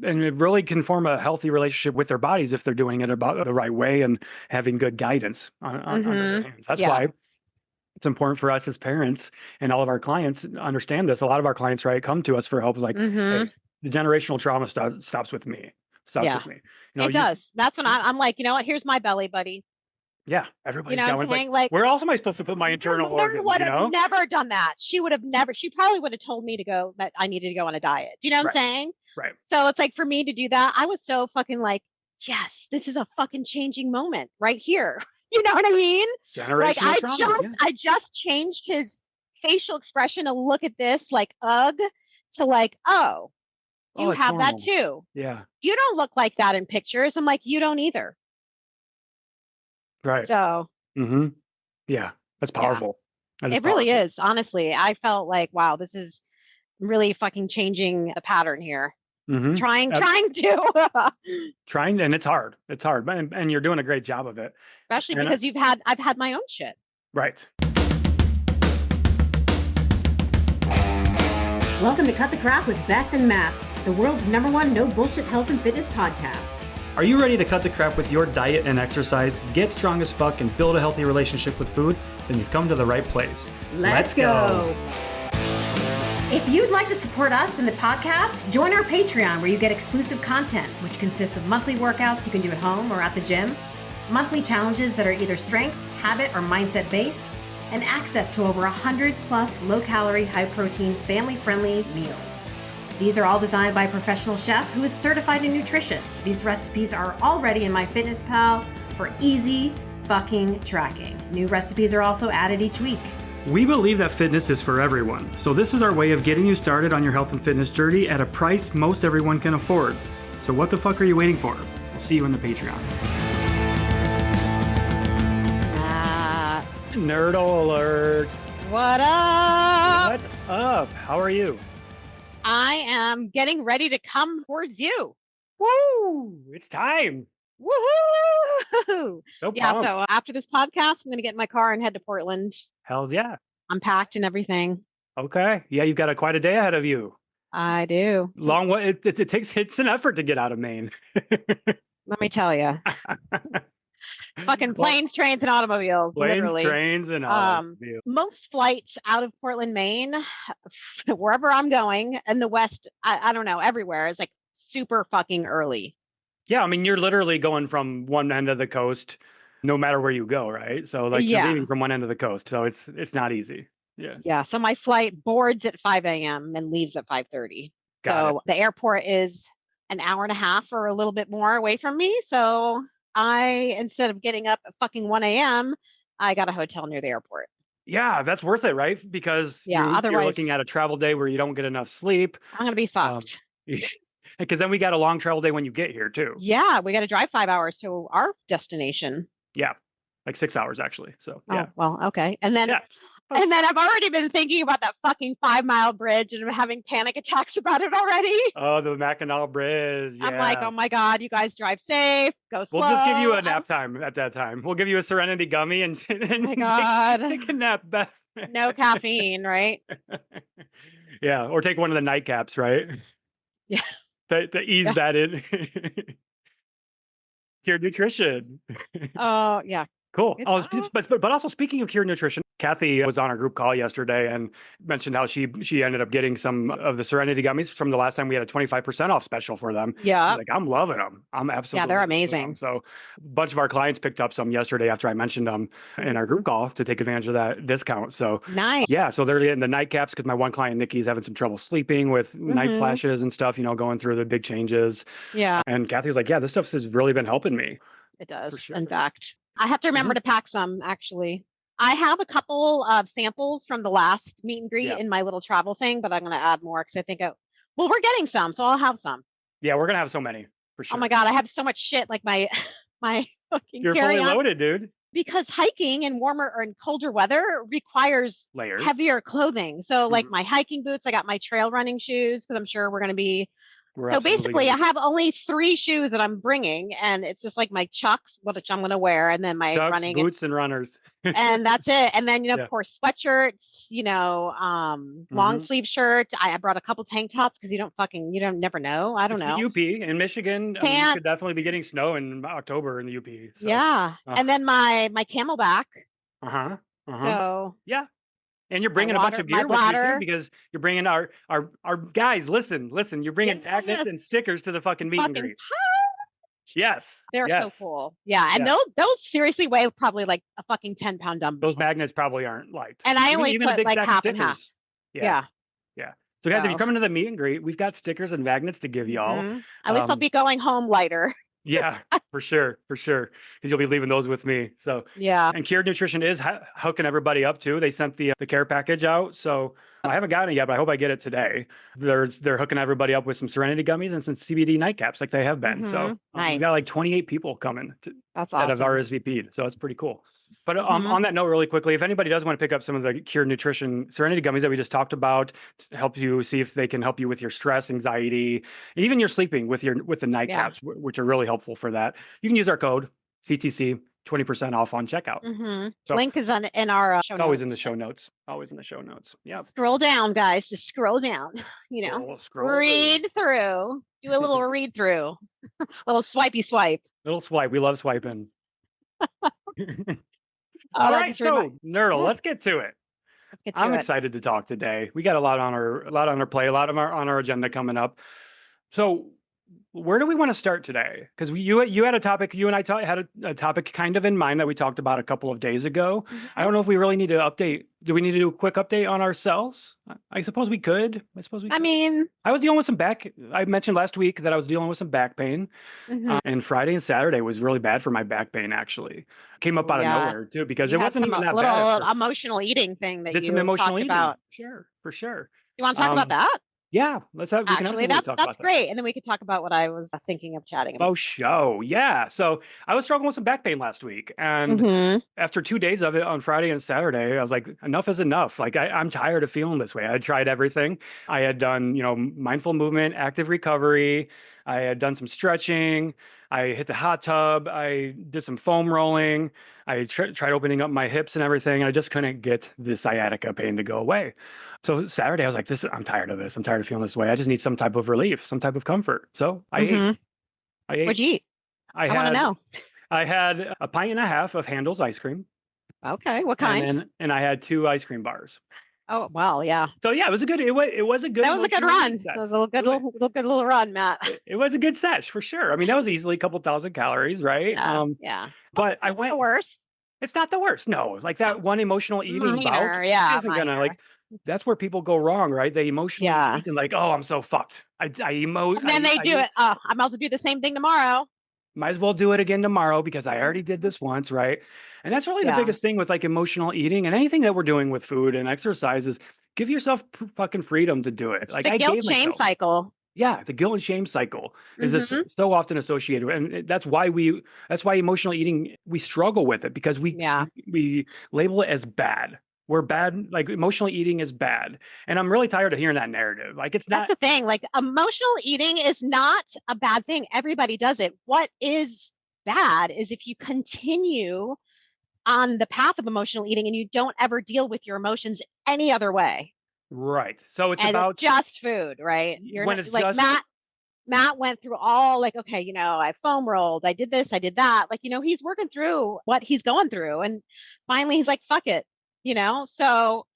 And it really can form a healthy relationship with their bodies if they're doing it about the right way and having good guidance under their hands. That's Yeah. why it's important for us as parents and all of our clients to understand this. A lot of our clients, right, come to us for help like, hey, the generational trauma stops with me. Stops Yeah. with me. It does. That's when I'm like, you know what? Here's my belly, buddy. Yeah, You everybody's know what got I'm one. Like, saying? Like, where else am I supposed to put my your internal mother organs, would you have know? never done that. She would have never, she probably would have told me to go, that I needed to go on a diet. Do you know what I'm Right, saying? right. So it's like for me to do that, I was so fucking like, yes, this is a fucking changing moment right here. You know what I mean? Like Generational traumas, yeah. I just changed his facial expression to look at this like ugh to like, oh, Oh, you it's have that normal. too. Yeah, You don't look like that in pictures. I'm like, you don't either. right. So Mm-hmm. Yeah, that's yeah, powerful. That is it really powerful. is. Honestly, I felt like, wow, this is really fucking changing the pattern here. Mm-hmm. Trying to, Trying, and it's hard. It's hard, but and you're doing a great job of it. especially And because I've had my own shit. right. Welcome to Cut the Crap with Beth and Matt, the world's #1 no bullshit health and fitness podcast. Are you ready to cut the crap with your diet and exercise, get strong as fuck, and build a healthy relationship with food? Then you've come to the right place. Let's go. If you'd like to support us in the podcast, join our Patreon where you get exclusive content, which consists of monthly workouts you can do at home or at the gym, monthly challenges that are either strength, habit, or mindset based, and access to over 100 plus low-calorie, high-protein, family-friendly meals. These are all designed by a professional chef who is certified in nutrition. These recipes are already in MyFitnessPal for easy fucking tracking. New recipes are also added each week. We believe that fitness is for everyone, so this is our way of getting you started on your health and fitness journey at a price most everyone can afford. So what the fuck are you waiting for? We'll see you in the Patreon. Nerdle alert. What up? What up? How are you? I am getting ready to come towards you. Woo! It's time. Woohoo! So Yeah, pumped. so after this podcast, I'm going to get in my car and head to Portland. Hells yeah. I'm packed and everything. Okay. Yeah, you've got quite a day ahead of you. I do. Long way. It's an effort to get out of Maine. Let me tell you. Fucking planes, trains, and automobiles. Planes, literally. trains, and automobiles. Most flights out of Portland, Maine, wherever I'm going, in the West, I don't know, everywhere is like super fucking early. Yeah, I mean, you're literally going from one end of the coast, no matter where you go, right? So like you're leaving from one end of the coast, so it's not easy. Yeah. Yeah. So my flight boards at 5 a.m. and leaves at 5:30. So the airport is an hour and a half or a little bit more away from me. So instead of getting up at fucking 1 a.m., I got a hotel near the airport. Yeah, that's worth it, right? Because otherwise you're looking at a travel day where you don't get enough sleep. I'm going to be fucked. Because then we got a long travel day when you get here too. Yeah, we got to drive 5 hours to our destination. Yeah, like 6 hours actually. So yeah. Oh, well, okay. And then I've already been thinking about that fucking 5 Mile bridge and I'm having panic attacks about it already. Oh, the Mackinac Bridge. Yeah. I'm like, oh my God, you guys drive safe, go slow. We'll just give you a nap time at that time. We'll give you a Serenity gummy and oh my God. take a nap, Beth. No caffeine, right? Yeah, or take one of the nightcaps, right? Yeah. To ease that in. Your nutrition. Oh, yeah. Cool. But also speaking of Cure Nutrition, Kathy was on our group call yesterday and mentioned how she ended up getting some of the Serenity gummies from the last time we had a 25% off special for them. Yeah. Like, I'm loving them. I'm absolutely. Yeah, they're amazing. So a bunch of our clients picked up some yesterday after I mentioned them in our group call to take advantage of that discount. So nice. Yeah. So they're getting the nightcaps because my one client, Nikki's having some trouble sleeping with night flashes and stuff, going through the big changes. Yeah. And Kathy was like, yeah, this stuff has really been helping me. It does. Sure. In fact, I have to remember to pack some, actually. I have a couple of samples from the last meet and greet in my little travel thing, but I'm going to add more because I think, we're getting some, so I'll have some. Yeah, we're going to have so many, for sure. Oh my God, I have so much shit, like my fucking You're fully loaded, dude. Because hiking in warmer or in colder weather requires heavier clothing. So like my hiking boots, I got my trail running shoes because I'm sure we're going to be We're So absolutely basically, I gonna have only 3 shoes that I'm bringing, and it's just like my Chucks, which I'm going to wear, and then my Chucks, running, boots, and runners. and that's it. And then, Yeah. of course, sweatshirts, long Mhm. sleeve shirt. I brought a couple tank tops because you don't never know. I don't It's the know. UP in Michigan. I mean, you Pant, could definitely be getting snow in October in the UP. So, yeah. And then my Camelback. uh-huh, uh-huh. So Yeah. And you're my bringing a bunch of my gear with you too, bladder. because you're bringing our guys. Listen, you're bringing magnets Yes, and stickers to the fucking meet and fucking greet. Yes, they're so yes, cool. Yeah. And yeah. those seriously weigh probably like a fucking 10-pound Those dumbbell. magnets probably aren't light. And I Even only even a put big like stack of half and half. stickers. Yeah, Yeah. yeah. So guys, if you're So coming to the meet and greet, we've got stickers and magnets to give y'all. at least I'll be going home lighter. Yeah, for sure, because you'll be leaving those with me. So, Yeah. and Cured Nutrition is hooking everybody up too. They sent the care package out, so I haven't gotten it yet, but I hope I get it today. They're hooking everybody up with some Serenity gummies and some CBD nightcaps, like they have been. So we Nice. got like 28 people coming That's that have awesome. RSVP'd, so it's pretty cool. But Mhm. on that note, really quickly, if anybody does want to pick up some of the Cured Nutrition Serenity gummies that we just talked about, to help you see if they can help you with your stress, anxiety, and even your sleeping with the nightcaps, which are really helpful for that, you can use our code CTC, 20% off on checkout. So Link is in our show notes. always in the show notes. Always in the show notes. Yeah. Scroll down, guys. Just scroll down. Scroll read through. Do a little read through. Little swipey swipe. Little swipe. We love swiping. Oh, All that right, just so Nerdle, Yeah. let's get to it. Let's get to I'm it. excited to talk today. We got a lot on our play, a lot of on our agenda coming up. So where do we want to start today? Because you had a topic, you and I had a topic kind of in mind that we talked about a couple of days ago. I don't know if we really need to update. Do we need to do a quick update on ourselves? I suppose we could. I mean, I was dealing with some I mentioned last week that I was dealing with some back pain. And Friday and Saturday was really bad for my back pain, actually. Came up out of nowhere too, because it wasn't even that little bad. emotional eating thing that Did you some emotional talked eating. about. For sure. You want to talk about that? Yeah, we can Actually, absolutely that's talk about that. great. And then we could talk about what I was thinking of chatting about. Oh, show. Yeah. So I was struggling with some back pain last week. And after 2 days of it on Friday and Saturday, I was like, enough is enough. Like, I'm tired of feeling this way. I had tried everything. I had done, mindful movement, active recovery. I had done some stretching. I hit the hot tub. I did some foam rolling. I tried opening up my hips and everything. And I just couldn't get the sciatica pain to go away. So Saturday, I was like, I'm tired of this. I'm tired of feeling this way. I just need some type of relief, some type of comfort. So I ate. What'd you eat? I want to know. I had a pint and a half of Handel's ice cream. Okay. What kind? And I had 2 ice cream bars. Oh, well, yeah. So yeah, it was a good, it was a good, that was a good run. It was a good little run, Matt. It was a good sesh for sure. I mean, that was easily a couple thousand calories, right? Yeah. But I went the worst. It's not the worst. No, like that one emotional eating bout isn't gonna that's where people go wrong, right? They emotionally eat and like, oh, I'm so fucked. I emote. And then they do it. Oh, I'm about to do the same thing tomorrow. Might as well do it again tomorrow because I already did this once, right? And that's really the biggest thing with like emotional eating and anything that we're doing with food and exercise is give yourself fucking freedom to do it. It's like the guilt shame cycle. Yeah, the guilt and shame cycle is so often associated with, and that's why emotional eating, we struggle with it because we label it as bad. We're bad, like emotional eating is bad. And I'm really tired of hearing that narrative. Like it's not. That's the thing. Like emotional eating is not a bad thing. Everybody does it. What is bad is if you continue on the path of emotional eating and you don't ever deal with your emotions any other way. Right. So it's about just food, right? You're when not, it's like just, Matt went through all like, okay, I foam rolled, I did this, I did that. Like, he's working through what he's going through. And finally he's like, fuck it, so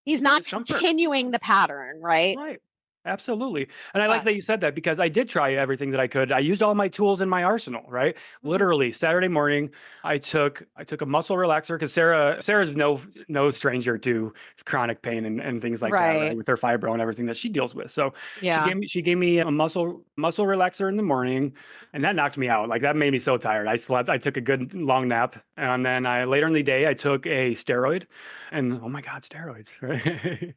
he's not continuing the pattern, right? Right. Absolutely. And I like that you said that because I did try everything that I could. I used all my tools in my arsenal, right? Literally Saturday morning, I took a muscle relaxer because Sarah's no stranger to chronic pain and things like that, right? With her fibro and everything that she deals with. So she gave me a muscle relaxer in the morning and that knocked me out. Like that made me so tired. I slept, I took a good long nap. And then later in the day, I took a steroid and oh my God, steroids, right?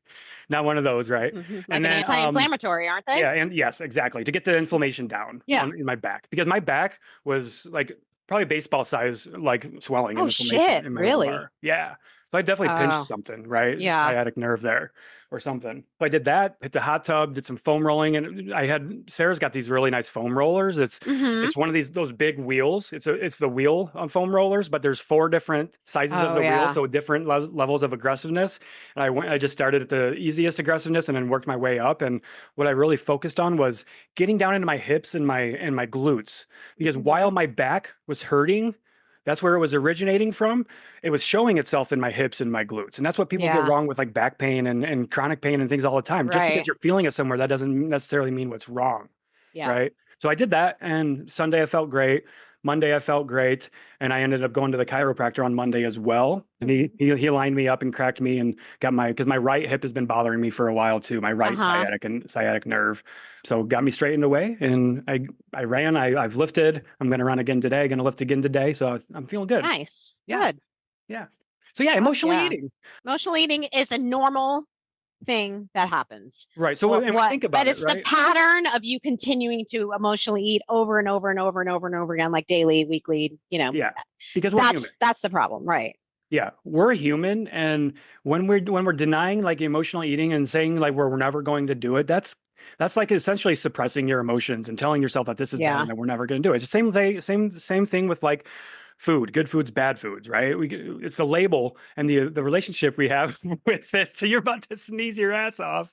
Not one of those, right? Like and then, anti-inflammatory, aren't they? Yeah, and yes, exactly. To get the inflammation down in my back. Because my back was like probably baseball size, like swelling and inflammation in my really? lumbar. Yeah. So I definitely pinched Oh, something, right? yeah. Sciatic nerve there or something. So I did that, hit the hot tub, did some foam rolling, and Sarah's got these really nice foam rollers. Mm-hmm. It's one of those big wheels. It's the wheel on foam rollers, but there's four different sizes of Oh, the wheel, yeah. so different levels of aggressiveness. And I just started at the easiest aggressiveness and then worked my way up. And what I really focused on was getting down into my hips and my glutes, because Mm-hmm. while my back was hurting, that's where it was originating from. It was showing itself in my hips and my glutes. And that's what people get Yeah. wrong with like back pain and chronic pain and things all the time. Just because Right. you're feeling it somewhere, that doesn't necessarily mean what's wrong. Yeah. Right. So I did that, and Sunday I felt great. Monday I felt great. And I ended up going to the chiropractor on Monday as well. And he lined me up and cracked me and got because my right hip has been bothering me for a while too, my right Uh-huh. sciatic nerve. So got me straightened away, and I ran. I've lifted. I'm going to run again today. Going to lift again today. So I'm feeling good. Nice. Yeah. Good. Yeah. So yeah, Fuck emotionally yeah. eating. Emotional eating is a normal thing that happens. Right. So and we think But about it, it's the right? pattern of you continuing to emotionally eat over and over and over and over and over again, like daily, weekly, Yeah. Because we're human. that's the problem, right? Yeah, we're human, and when we're denying like emotional eating and saying like we're never going to do it, that's like essentially suppressing your emotions and telling yourself that this is bad Yeah. and that we're never going to do it. It's the same thing, same thing with like food, good foods, bad foods, right? It's the label and the relationship we have with it. So you're about to sneeze your ass off.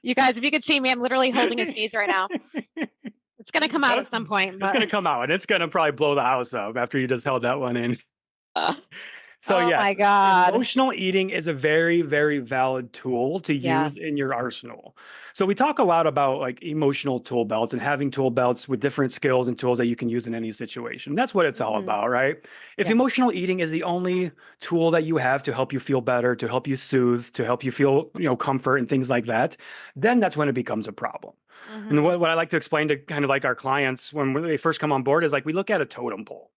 You guys, if you could see me, I'm literally holding a sneeze right now. It's gonna come out at some point, It's going but to come out, and it's going to probably blow the house up after you just held that one in. So oh yes, my God. emotional eating is a very, very valid tool to Yeah. use in your arsenal. So we talk a lot about like emotional tool belts and having tool belts with different skills and tools that you can use in any situation. That's what it's all Mhm. about, right? If Yeah. emotional eating is the only tool that you have to help you feel better, to help you soothe, to help you feel, comfort and things like that, then that's when it becomes a problem. And Mhm. what I like to explain to kind of like our clients when they first come on board is like we look at a totem pole.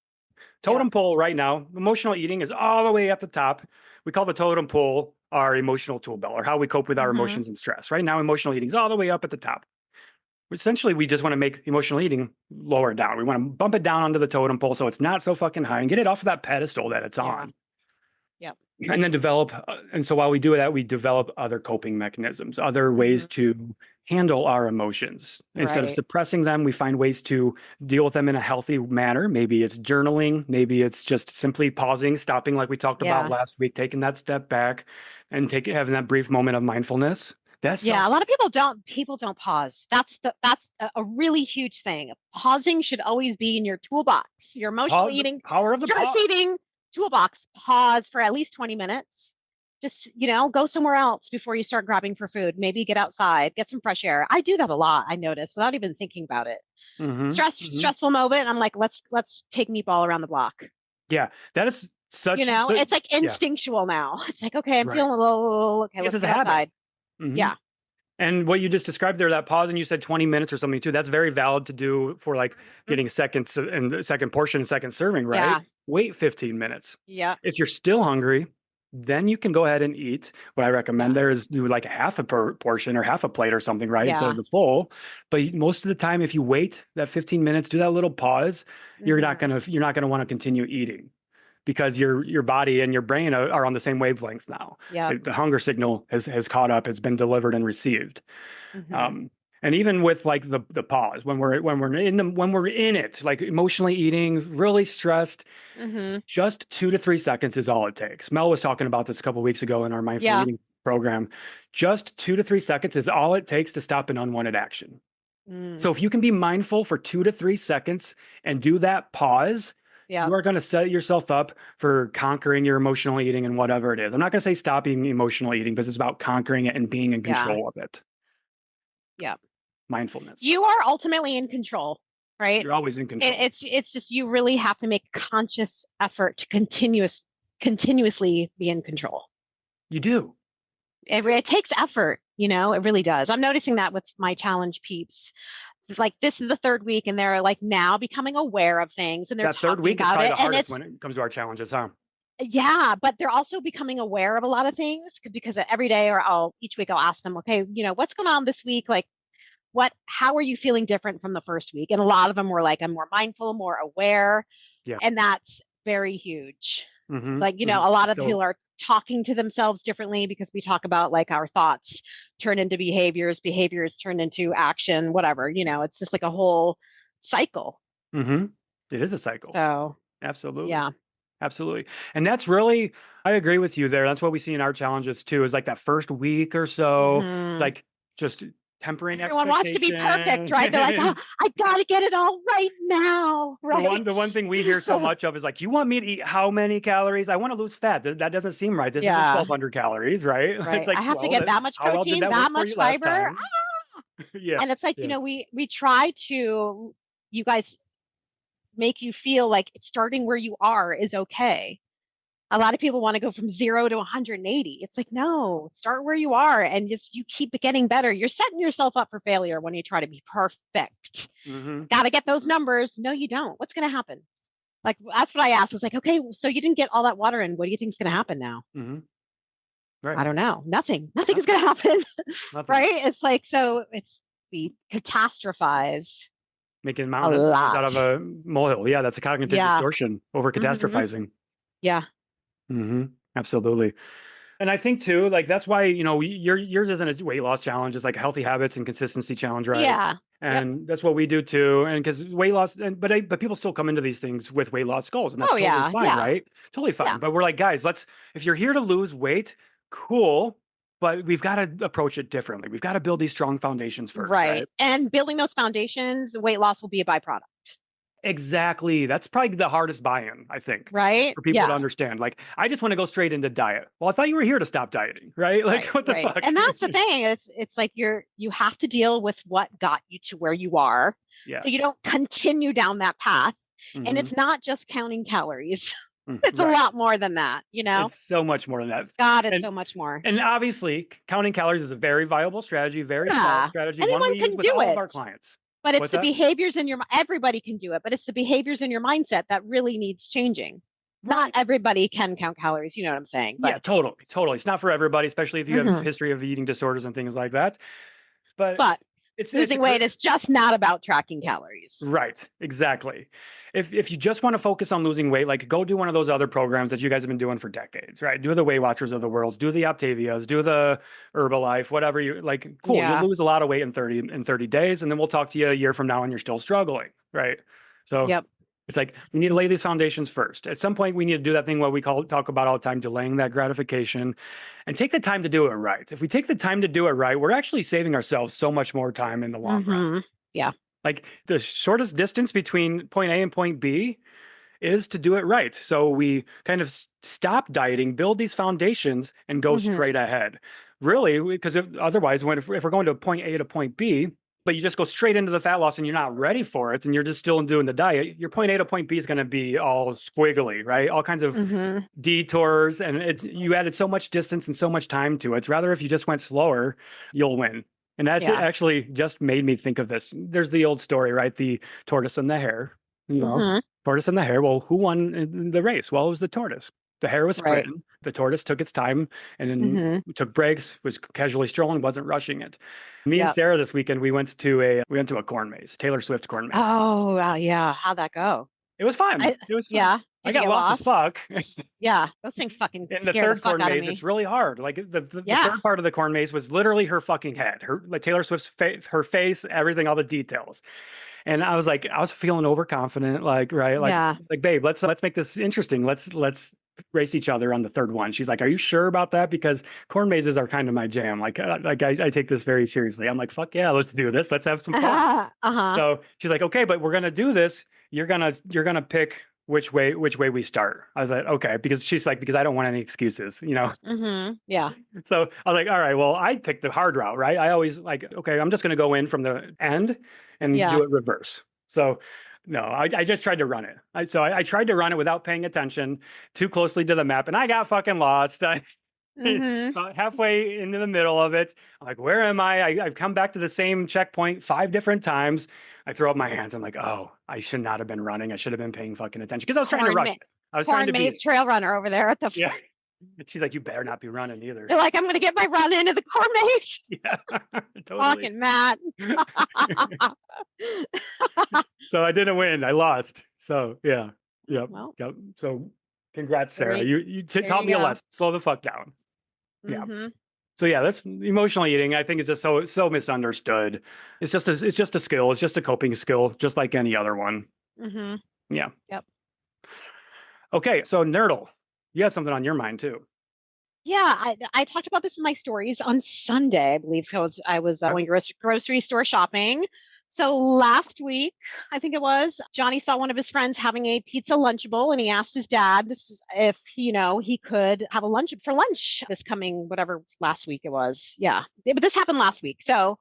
Yeah. Totem pole right now, emotional eating is all the way at the top. We call the totem pole our emotional tool belt, or how we cope with our Mhm. emotions and stress. Right now, emotional eating is all the way up at the top. Essentially, we just want to make emotional eating lower down. We want to bump it down onto the totem pole so it's not so fucking high and get it off of that pedestal that it's Yeah. on. Yep. And then and so while we do that, we develop other coping mechanisms, other ways Mhm. to handle our emotions. Instead of Right. suppressing them, we find ways to deal with them in a healthy manner. Maybe it's journaling, maybe it's just simply pausing, stopping, like we talked about Yeah. last week, taking that step back and having that brief moment of mindfulness. That's Yeah, self. a lot of people don't pause. That's a really huge thing. Pausing should always be in your toolbox. Your emotional Pause, eating, power of the stress pause. eating toolbox. Pause for at least 20 minutes. Just, go somewhere else before you start grabbing for food. Maybe get outside, get some fresh air. I do that a lot, I notice, without even thinking about it. Hmm. Stressful moment, I'm like, let's take meatball around the block. Yeah, that is so. It's like Yeah, instinctual now. It's like, okay, I'm right. feeling a little, okay, Because let's it's a get habit. outside. Hmm. Yeah. And what you just described there, that pause, and you said 20 minutes or something too, that's very valid to do for like Mhm. getting seconds and the second portion and second serving, right? Yeah. Wait 15 minutes. Yeah. If you're still hungry, then you can go ahead and eat. What I recommend Yeah. there is do like half a portion or half a plate or something, right? Instead of Yeah. the full. But most of the time, if you wait that 15 minutes, do that little pause, Hmm. you're not gonna want to continue eating because your body and your brain are on the same wavelength now. Yep. The hunger signal has caught up, it's been delivered and received. Hmm. Um, and even with like the pause when we're in it, like emotionally eating, really stressed, Hmm. just 2 to 3 seconds is all it takes. Mel was talking about this a couple of weeks ago in our mindful Yeah. eating program. Just 2 to 3 seconds is all it takes to stop an unwanted action. Mm. So if you can be mindful for 2 to 3 seconds and do that pause, you Yep. are going to set yourself up for conquering your emotional eating and whatever it is. I'm not going to say stopping emotional eating because it's about conquering it and being in Yeah. control of it. Yep. Mindfulness. You are ultimately in control, right? You're always in control. It's just you really have to make conscious effort to continuously be in control. You do. It takes effort, it really does. I'm noticing that with my challenge peeps. It's like this is the third week and they're like now becoming aware of things and they're That third talking week is about probably it. the And hardest it's when it comes to our challenges, huh? yeah, but they're also becoming aware of a lot of things because every day or each week I'll ask them, okay, what's going on this week? Like how are you feeling different from the first week? And a lot of them were like, I'm more mindful, more aware. Yeah. And that's very huge. Like, a lot of people are talking to themselves differently because we talk about like our thoughts turn into behaviors, behaviors turn into action, whatever, it's just like a whole cycle. It is a cycle. So, Absolutely. yeah. Absolutely. And that's really, I agree with you there. That's what we see in our challenges too, is like that first week or so. It's like just tempering Everyone wants to be perfect, expectations. right? They're like, oh, I gotta get it all right now, right? The one thing we hear so much of is like, you want me to eat how many calories? I want to lose fat. That doesn't seem right. This isn't 1,200 calories, right? Right. It's like, I have to get that much how well did protein, that that work for much you last fiber. time? Yeah. And it's like, we try to, you guys make you feel like starting where you are is okay. A lot of people want to go from 0 to 180. It's like, no, start where you are and just you keep getting better. You're setting yourself up for failure when you try to be perfect. Got to get those numbers. No, you don't. What's going to happen? Like, that's what I asked. It's like, okay, so you didn't get all that water in. What do you think is going to happen now? Right. I don't know. Nothing is going to happen. Right. It's like, so we catastrophize. Making mountains out of a molehill. Yeah. That's a cognitive distortion over catastrophizing. Yeah. Absolutely. And I think too, like, that's why, yours isn't a weight loss challenge. It's like a healthy habits and consistency challenge, right? Yeah. And that's what we do too. And because weight loss, but people still come into these things with weight loss goals, and that's totally fine, right? Totally fine. Yeah. But we're like, guys, if you're here to lose weight, cool. But we've got to approach it differently. We've got to build these strong foundations first. Right. And building those foundations, weight loss will be a byproduct. Exactly. That's probably the hardest buy-in, I think. Right. For people to understand. Like, I just want to go straight into diet. Well, I thought you were here to stop dieting, right? Like, what the fuck? And that's the thing. It's like you have to deal with what got you to where you are. Yeah. So you don't continue down that path. And it's not just counting calories. It's a lot more than that, It's so much more than that. God, it's so much more. And obviously, counting calories is a very viable strategy, very solid strategy. Anyone one we can use with do all it. Of our clients. But it's the behaviors in everybody can do it, but it's the behaviors in your mindset that really needs changing. Not everybody can count calories, you know what I'm saying? But, yeah, totally. It's not for everybody, especially if you have a history of eating disorders and things like that. But losing weight is just not about tracking calories. Right, exactly. If you just want to focus on losing weight, like, go do one of those other programs that you guys have been doing for decades, right? Do the Weight Watchers of the world, do the Optavias, do the Herbalife, whatever you like. Cool, you'll lose a lot of weight in 30 days, and then we'll talk to you a year from now and you're still struggling, right? So it's like, we need to lay these foundations first. At some point, we need to do that thing what we talk about all the time, delaying that gratification, and take the time to do it right. If we take the time to do it right, we're actually saving ourselves so much more time in the long run. Yeah. Like, the shortest distance between point A and point B is to do it right. So we kind of stop dieting, build these foundations, and go straight ahead. Really, because otherwise, if we're going to point A to point B, but you just go straight into the fat loss and you're not ready for it, and you're just still doing the diet, your point A to point B is going to be all squiggly, right? All kinds of detours, and you added so much distance and so much time to it. Rather, if you just went slower, you'll win. And that's actually just made me think of this. There's the old story, right? The tortoise and the hare. Tortoise and the hare. Well, who won in the race? Well, it was the tortoise. The hare was sprinting. The tortoise took its time and then took breaks, was casually strolling, wasn't rushing it. Me and Sarah this weekend, we went to a corn maze, Taylor Swift corn maze. Oh, wow, yeah. How'd that go? It was fun. It was fun. Yeah. I got lost as fuck. Yeah, those things fucking in the third corn maze, it's really hard. Like, the third part of the corn maze was literally her fucking head, Taylor Swift's her face, everything, all the details. And I was feeling overconfident, like, right, like, babe, let's make this interesting. Let's race each other on the third one. She's like, are you sure about that? Because corn mazes are kind of my jam. Like I take this very seriously. I'm like, fuck yeah, let's do this. Let's have some fun. So she's like, okay, but we're gonna do this. You're gonna pick which way we start. I was like, okay, because she's like, because I don't want any excuses, Yeah. So I was like, all right, well, I picked the hard route, right? I always like, okay, I'm just gonna go in from the end and do it reverse. So no, I just tried to run it. I tried to run it without paying attention too closely to the map, and I got fucking lost. About halfway into the middle of it, I'm like, where am I? I've come back to the same checkpoint 5 different times. I throw up my hands. I'm like, oh, I should not have been running. I should have been paying fucking attention because I was trying to rush it. I was trying to be trail runner over there at the yeah. She's like, you better not be running either. You're like, I'm going to get my run into the corn maze. Yeah, totally. Fucking Matt. So I didn't win. I lost. So yeah. Yep. Well. Yep. So Congrats, Sarah. There You there taught you me a go. lesson. Slow the fuck down. Yeah. Hmm. So yeah, that's emotional eating. I think it's just so misunderstood. It's just a skill. It's just a coping skill, just like any other one. Hmm. Yeah. Yep. Okay. So Nerdle, you had something on your mind too. Yeah, I talked about this in my stories on Sunday, I believe. So I was Okay. going grocery store shopping. So last week, I think it was, Johnny saw one of his friends having a pizza Lunchable, and he asked his dad this is if he could have a lunch for lunch this coming whatever last week it was. Yeah, but this happened last week. So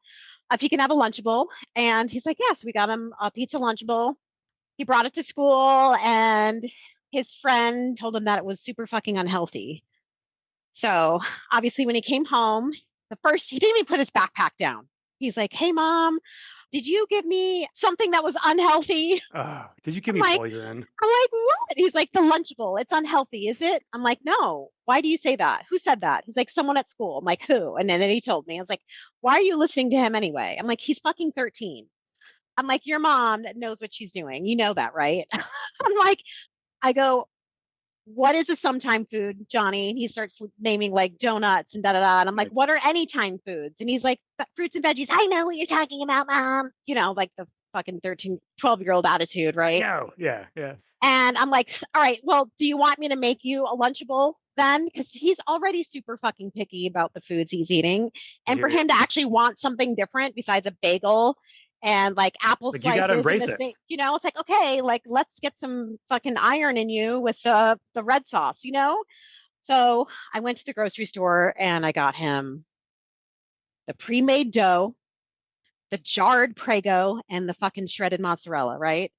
if he can have a Lunchable, and he's like, yes, we got him a pizza Lunchable. He brought it to school, and his friend told him that it was super fucking unhealthy. So obviously, when he came home, he didn't even put his backpack down. He's like, "Hey, mom, did you give me something that was unhealthy?" Did you give I'm me like, poison? what? He's like, "The Lunchable. It's unhealthy, is it?" I'm like, "No. Why do you say that? Who said that?" He's like, "Someone at school." I'm like, "Who?" And then he told me. I was like, "Why are you listening to him anyway?" I'm like, "He's fucking 13." I'm like, "Your mom knows what she's doing. You know that, right?" I'm like, I go, what is a sometime food, Johnny? And he starts naming like donuts and da da da. And I'm like, Right. what are anytime foods? And he's like, fruits and veggies. I know what you're talking about, mom. Like the fucking 13, 12-year-old attitude, I right? know. Yeah. Yeah. And I'm like, all right, well, do you want me to make you a Lunchable then? Because he's already super fucking picky about the foods he's eating. I And for hear you. him to actually want something different besides a bagel and like apple Like you got to slices and embrace the it. same, it's like, okay, like let's get some fucking iron in you with the red sauce. So I went to the grocery store and I got him the pre-made dough, the jarred Prego, and the fucking shredded mozzarella, right?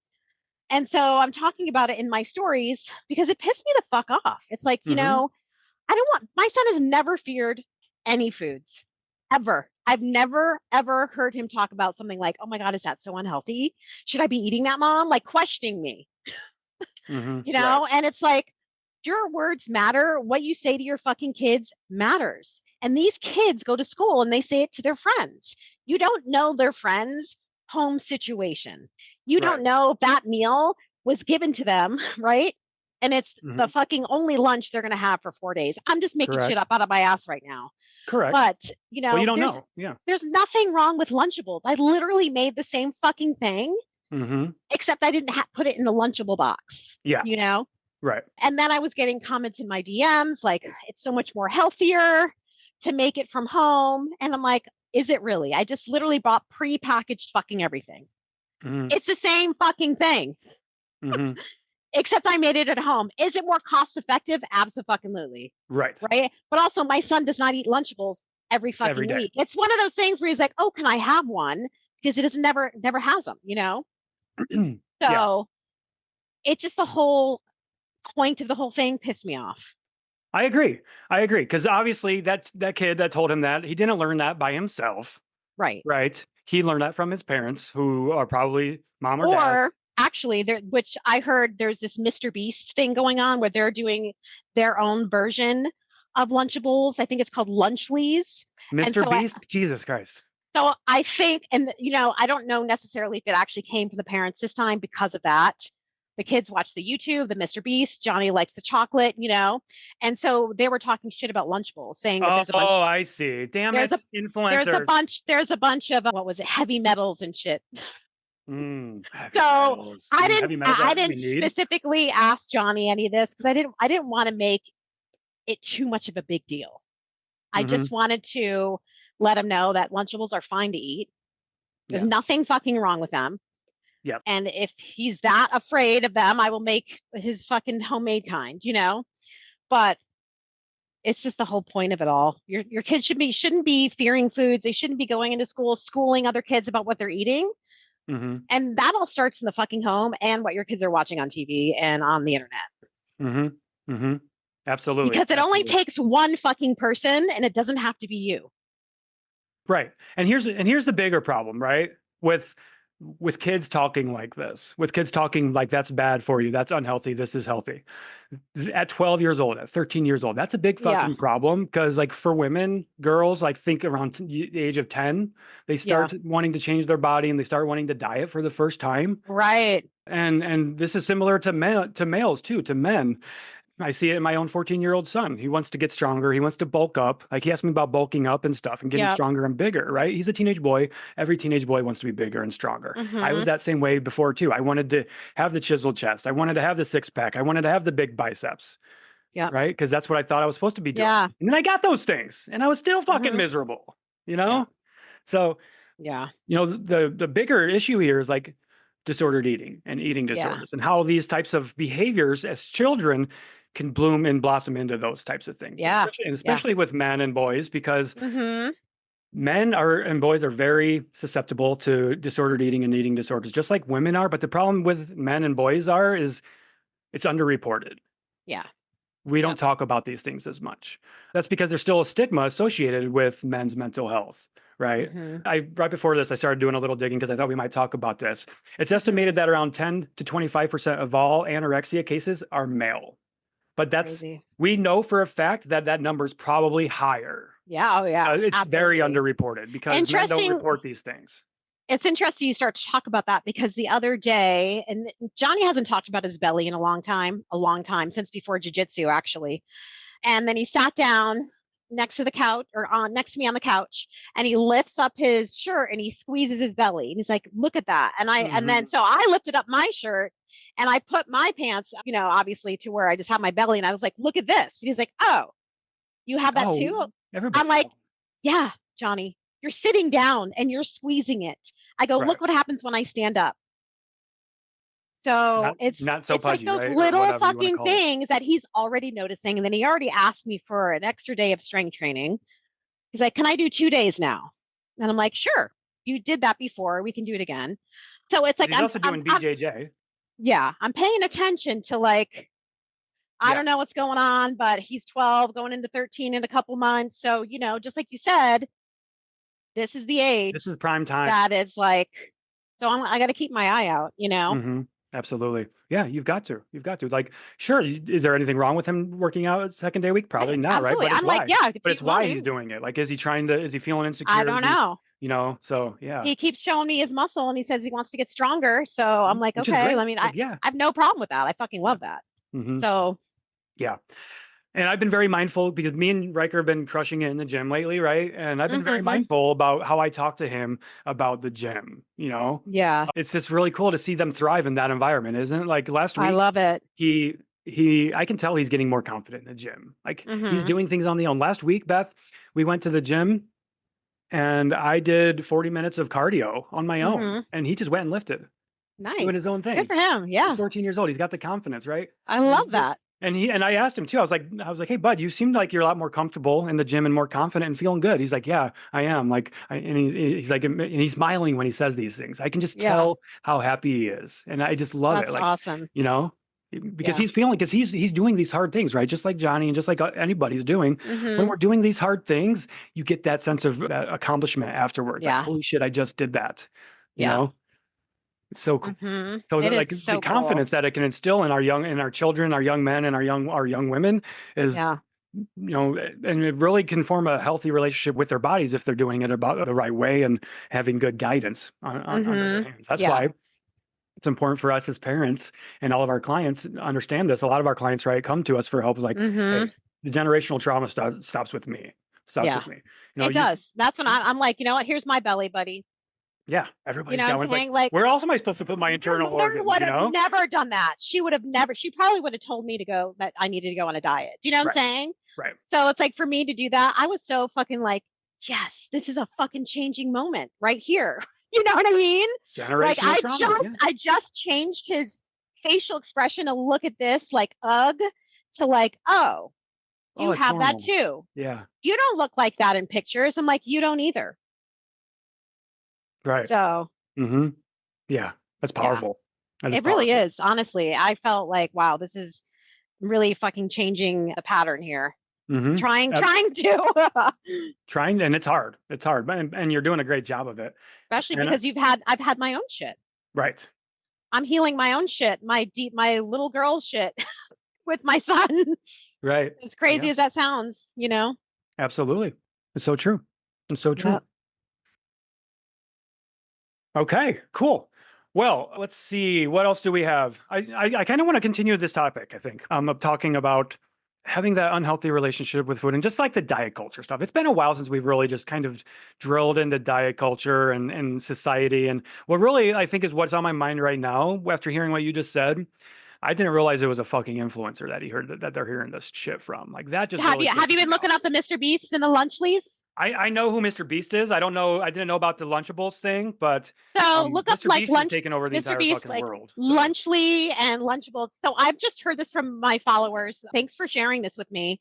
And so I'm talking about it in my stories because it pissed me the fuck off. It's like, Mm-hmm. I don't want, my son has never feared any foods ever. I've never, ever heard him talk about something like, oh my God, is that so unhealthy? Should I be eating that, mom? Like questioning me, Mm-hmm. Right. And it's like, your words matter. What you say to your fucking kids matters. And these kids go to school and they say it to their friends. You don't know their friends' home situation. You don't Right. know if that meal was given to them, right? And it's the Mm-hmm. fucking only lunch they're going to have for 4 days. I'm just making shit Correct. up out of my ass right now. Correct. But, Well, you don't know. Yeah. there's nothing wrong with Lunchables. I literally made the same fucking thing, Mm-hmm. except I didn't put it in the Lunchable box, Yeah. Right. And then I was getting comments in my DMs like, it's so much more healthier to make it from home. And I'm like, is it really? I just literally bought pre-packaged fucking everything. Mm-hmm. It's the same fucking thing, Mm-hmm. except I made it at home. Is it more cost effective? Absolutely. Right. Right. But also, my son does not eat Lunchables every Every fucking day. week. It's one of those things where he's like, oh, can I have one? Because it is never has them, Yeah. So it just the whole point of the whole thing pissed me off. I agree. Because obviously that kid that told him that, he didn't learn that by himself. Right. Right. He learned that from his parents, who are probably mom or dad. Or actually, which I heard there's this Mr. Beast thing going on where they're doing their own version of Lunchables. I think it's called Lunchleys. And Mr. so Beast, Jesus Christ. I think, and I don't know necessarily if it actually came from the parents this time because of that. The kids watch the YouTube, the Mr. Beast. Johnny likes the chocolate, and so they were talking shit about Lunchables, saying that Oh, I see. Damn there's it, a influencers. there's a bunch of what was it, heavy metals and shit. Heavy So metals. I Heavy metals I that we didn't need. specifically ask Johnny any of this because I didn't want to make it too much of a big deal. I Mm-hmm. just wanted to let him know that Lunchables are fine to eat. There's Yeah. nothing fucking wrong with them. Yep. And if he's that afraid of them, I will make his fucking homemade kind, But it's just the whole point of it all. Your kids shouldn't be fearing foods. They shouldn't be going into school schooling other kids about what they're eating. Mm-hmm. And that all starts in the fucking home and what your kids are watching on TV and on the internet. Mm-hmm. Mm-hmm. Absolutely. Because it only takes one fucking person and it doesn't have to be you. Right. And here's the bigger problem, right? With kids talking like this, with kids talking like that's bad for you, that's unhealthy, this is healthy. At 12 years old, at 13 years old, that's a big fucking problem, because like for women, girls, like think around the age of 10, they start wanting to change their body and they start wanting to diet for the first time. Right. And this is similar to males too, to men. I see it in my own 14-year-old son. He wants to get stronger. He wants to bulk up. Like, he asked me about bulking up and stuff and getting Yep. stronger and bigger, right? He's a teenage boy. Every teenage boy wants to be bigger and stronger. I was that same way before too. I wanted to have the chiseled chest. I wanted to have the six pack. I wanted to have the big biceps, Yep. right? Because that's what I thought I was supposed to be doing. Yeah. And then I got those things and I was still fucking miserable, you know? Yeah. So, Yeah. you know, the bigger issue here is like disordered eating and eating disorders and how these types of behaviors as children can bloom and blossom into those types of things. Yeah. Especially with men and boys, because men and boys are very susceptible to disordered eating and eating disorders, just like women are. But the problem with men and boys is it's underreported. Yeah. We don't talk about these things as much. That's because there's still a stigma associated with men's mental health, right? Right before this, I started doing a little digging because I thought we might talk about this. It's estimated that around 10 to 25% of all anorexia cases are male. But we know for a fact that that number is probably higher. Yeah. Oh, yeah. It's very underreported because men don't report these things. It's interesting you start to talk about that because the other day, and Johnny hasn't talked about his belly in a long time, since before jiu-jitsu, actually. And then he sat down next to the couch or next to me on the couch, and he lifts up his shirt and he squeezes his belly. And he's like, look at that. And then so I lifted up my shirt and I put my pants, you know, obviously to where I just have my belly. And I was like, look at this. And he's like, oh, you have that too? I'm like, yeah, Johnny. You're sitting down and you're squeezing it. I go, look what happens when I stand up. So it's pudgy, like those little fucking things that he's already noticing. And then he already asked me for an extra day of strength training. He's like, can I do 2 days now? And I'm like, sure. You did that before. We can do it again. So it's like, he's also doing BJJ. I'm paying attention to like, I don't know what's going on, but he's 12 going into 13 in a couple months. So, you know, just like you said, this is the age. This is prime time. That is like, so I got to keep my eye out, you know? Absolutely. Yeah, you've got to. Like, sure, is there anything wrong with him working out second day a week? Probably not, absolutely. Right? But I'm like, yeah. But it's why he's doing it. Like, is he feeling insecure? I don't know. You know, so yeah. He keeps showing me his muscle and he says he wants to get stronger. So I'm like, okay. I mean, I have no problem with that. I fucking love that. So. Yeah. And I've been very mindful because me and Riker have been crushing it in the gym lately, right? And I've been very mindful about how I talk to him about the gym, you know? Yeah. It's just really cool to see them thrive in that environment, isn't it? Like last week, I love it. I can tell he's getting more confident in the gym. Like he's doing things on the own. Last week, Beth, we went to the gym and I did 40 minutes of cardio on my own and he just went and lifted. Nice. Doing his own thing. Good for him. Yeah. He's 14 years old. He's got the confidence, right? I love that. And I asked him too. I was like, hey, bud, you seem like you're a lot more comfortable in the gym and more confident and feeling good. He's like, yeah, I am. Like, and he's like, and he's smiling when he says these things. I can just tell how happy he is, and I just love it. That's like, awesome. You know, because he's doing these hard things, right? Just like Johnny and just like anybody's doing. When we're doing these hard things, you get that sense of accomplishment afterwards. Yeah. Like, holy shit, I just did that. You know. It's so cool. So like the confidence that it can instill in our children, our young men, and our young women is, you know, and it really can form a healthy relationship with their bodies if they're doing it about the right way and having good guidance on their hands. That's why it's important for us as parents and all of our clients to understand this. A lot of our clients, right, come to us for help. Like, hey, the generational trauma stops with me. With me. You know, it does. That's when I'm like, you know what? Here's my belly, buddy. Yeah, everybody's going. Like, where else am I supposed to put my internal organs? Would have never done that. She would have never. She probably would have told me that I needed to go on a diet. Do you know what I'm saying? Right. So it's like for me to do that, I was so fucking like, yes, this is a fucking changing moment right here. You know what I mean? Like I just changed his facial expression to look at this like ugh to like, oh, you have normal. that too. Yeah. You don't look like that in pictures. I'm like, you don't either. Right. So. Yeah, that's powerful. It really is. Honestly, I felt like, wow, this is really fucking changing the pattern here. Trying to. And it's hard. It's hard, and you're doing a great job of it. Especially because I've had my own shit. Right. I'm healing my own shit, my little girl shit with my son. Right. As crazy as that sounds, you know? Absolutely. It's so true. It's so true. Yep. Okay, cool. Well, let's see. What else do we have? I kind of want to continue this topic, I think, of talking about having that unhealthy relationship with food and just like the diet culture stuff. It's been a while since we've really just kind of drilled into diet culture and society. And what really I think is what's on my mind right now, after hearing what you just said, I didn't realize it was a fucking influencer that he heard that they're hearing this shit from. Like that just Have really you pisses been me looking off. up the Mr. Beast and the Lunchleys? I know who Mr. Beast is. I don't know. I didn't know about the Lunchables thing, but So look up Mr. like Beast has taken over the Mr. entire Beast, fucking like world. So Lunchly and Lunchables. So I've just heard this from my followers. Thanks for sharing this with me.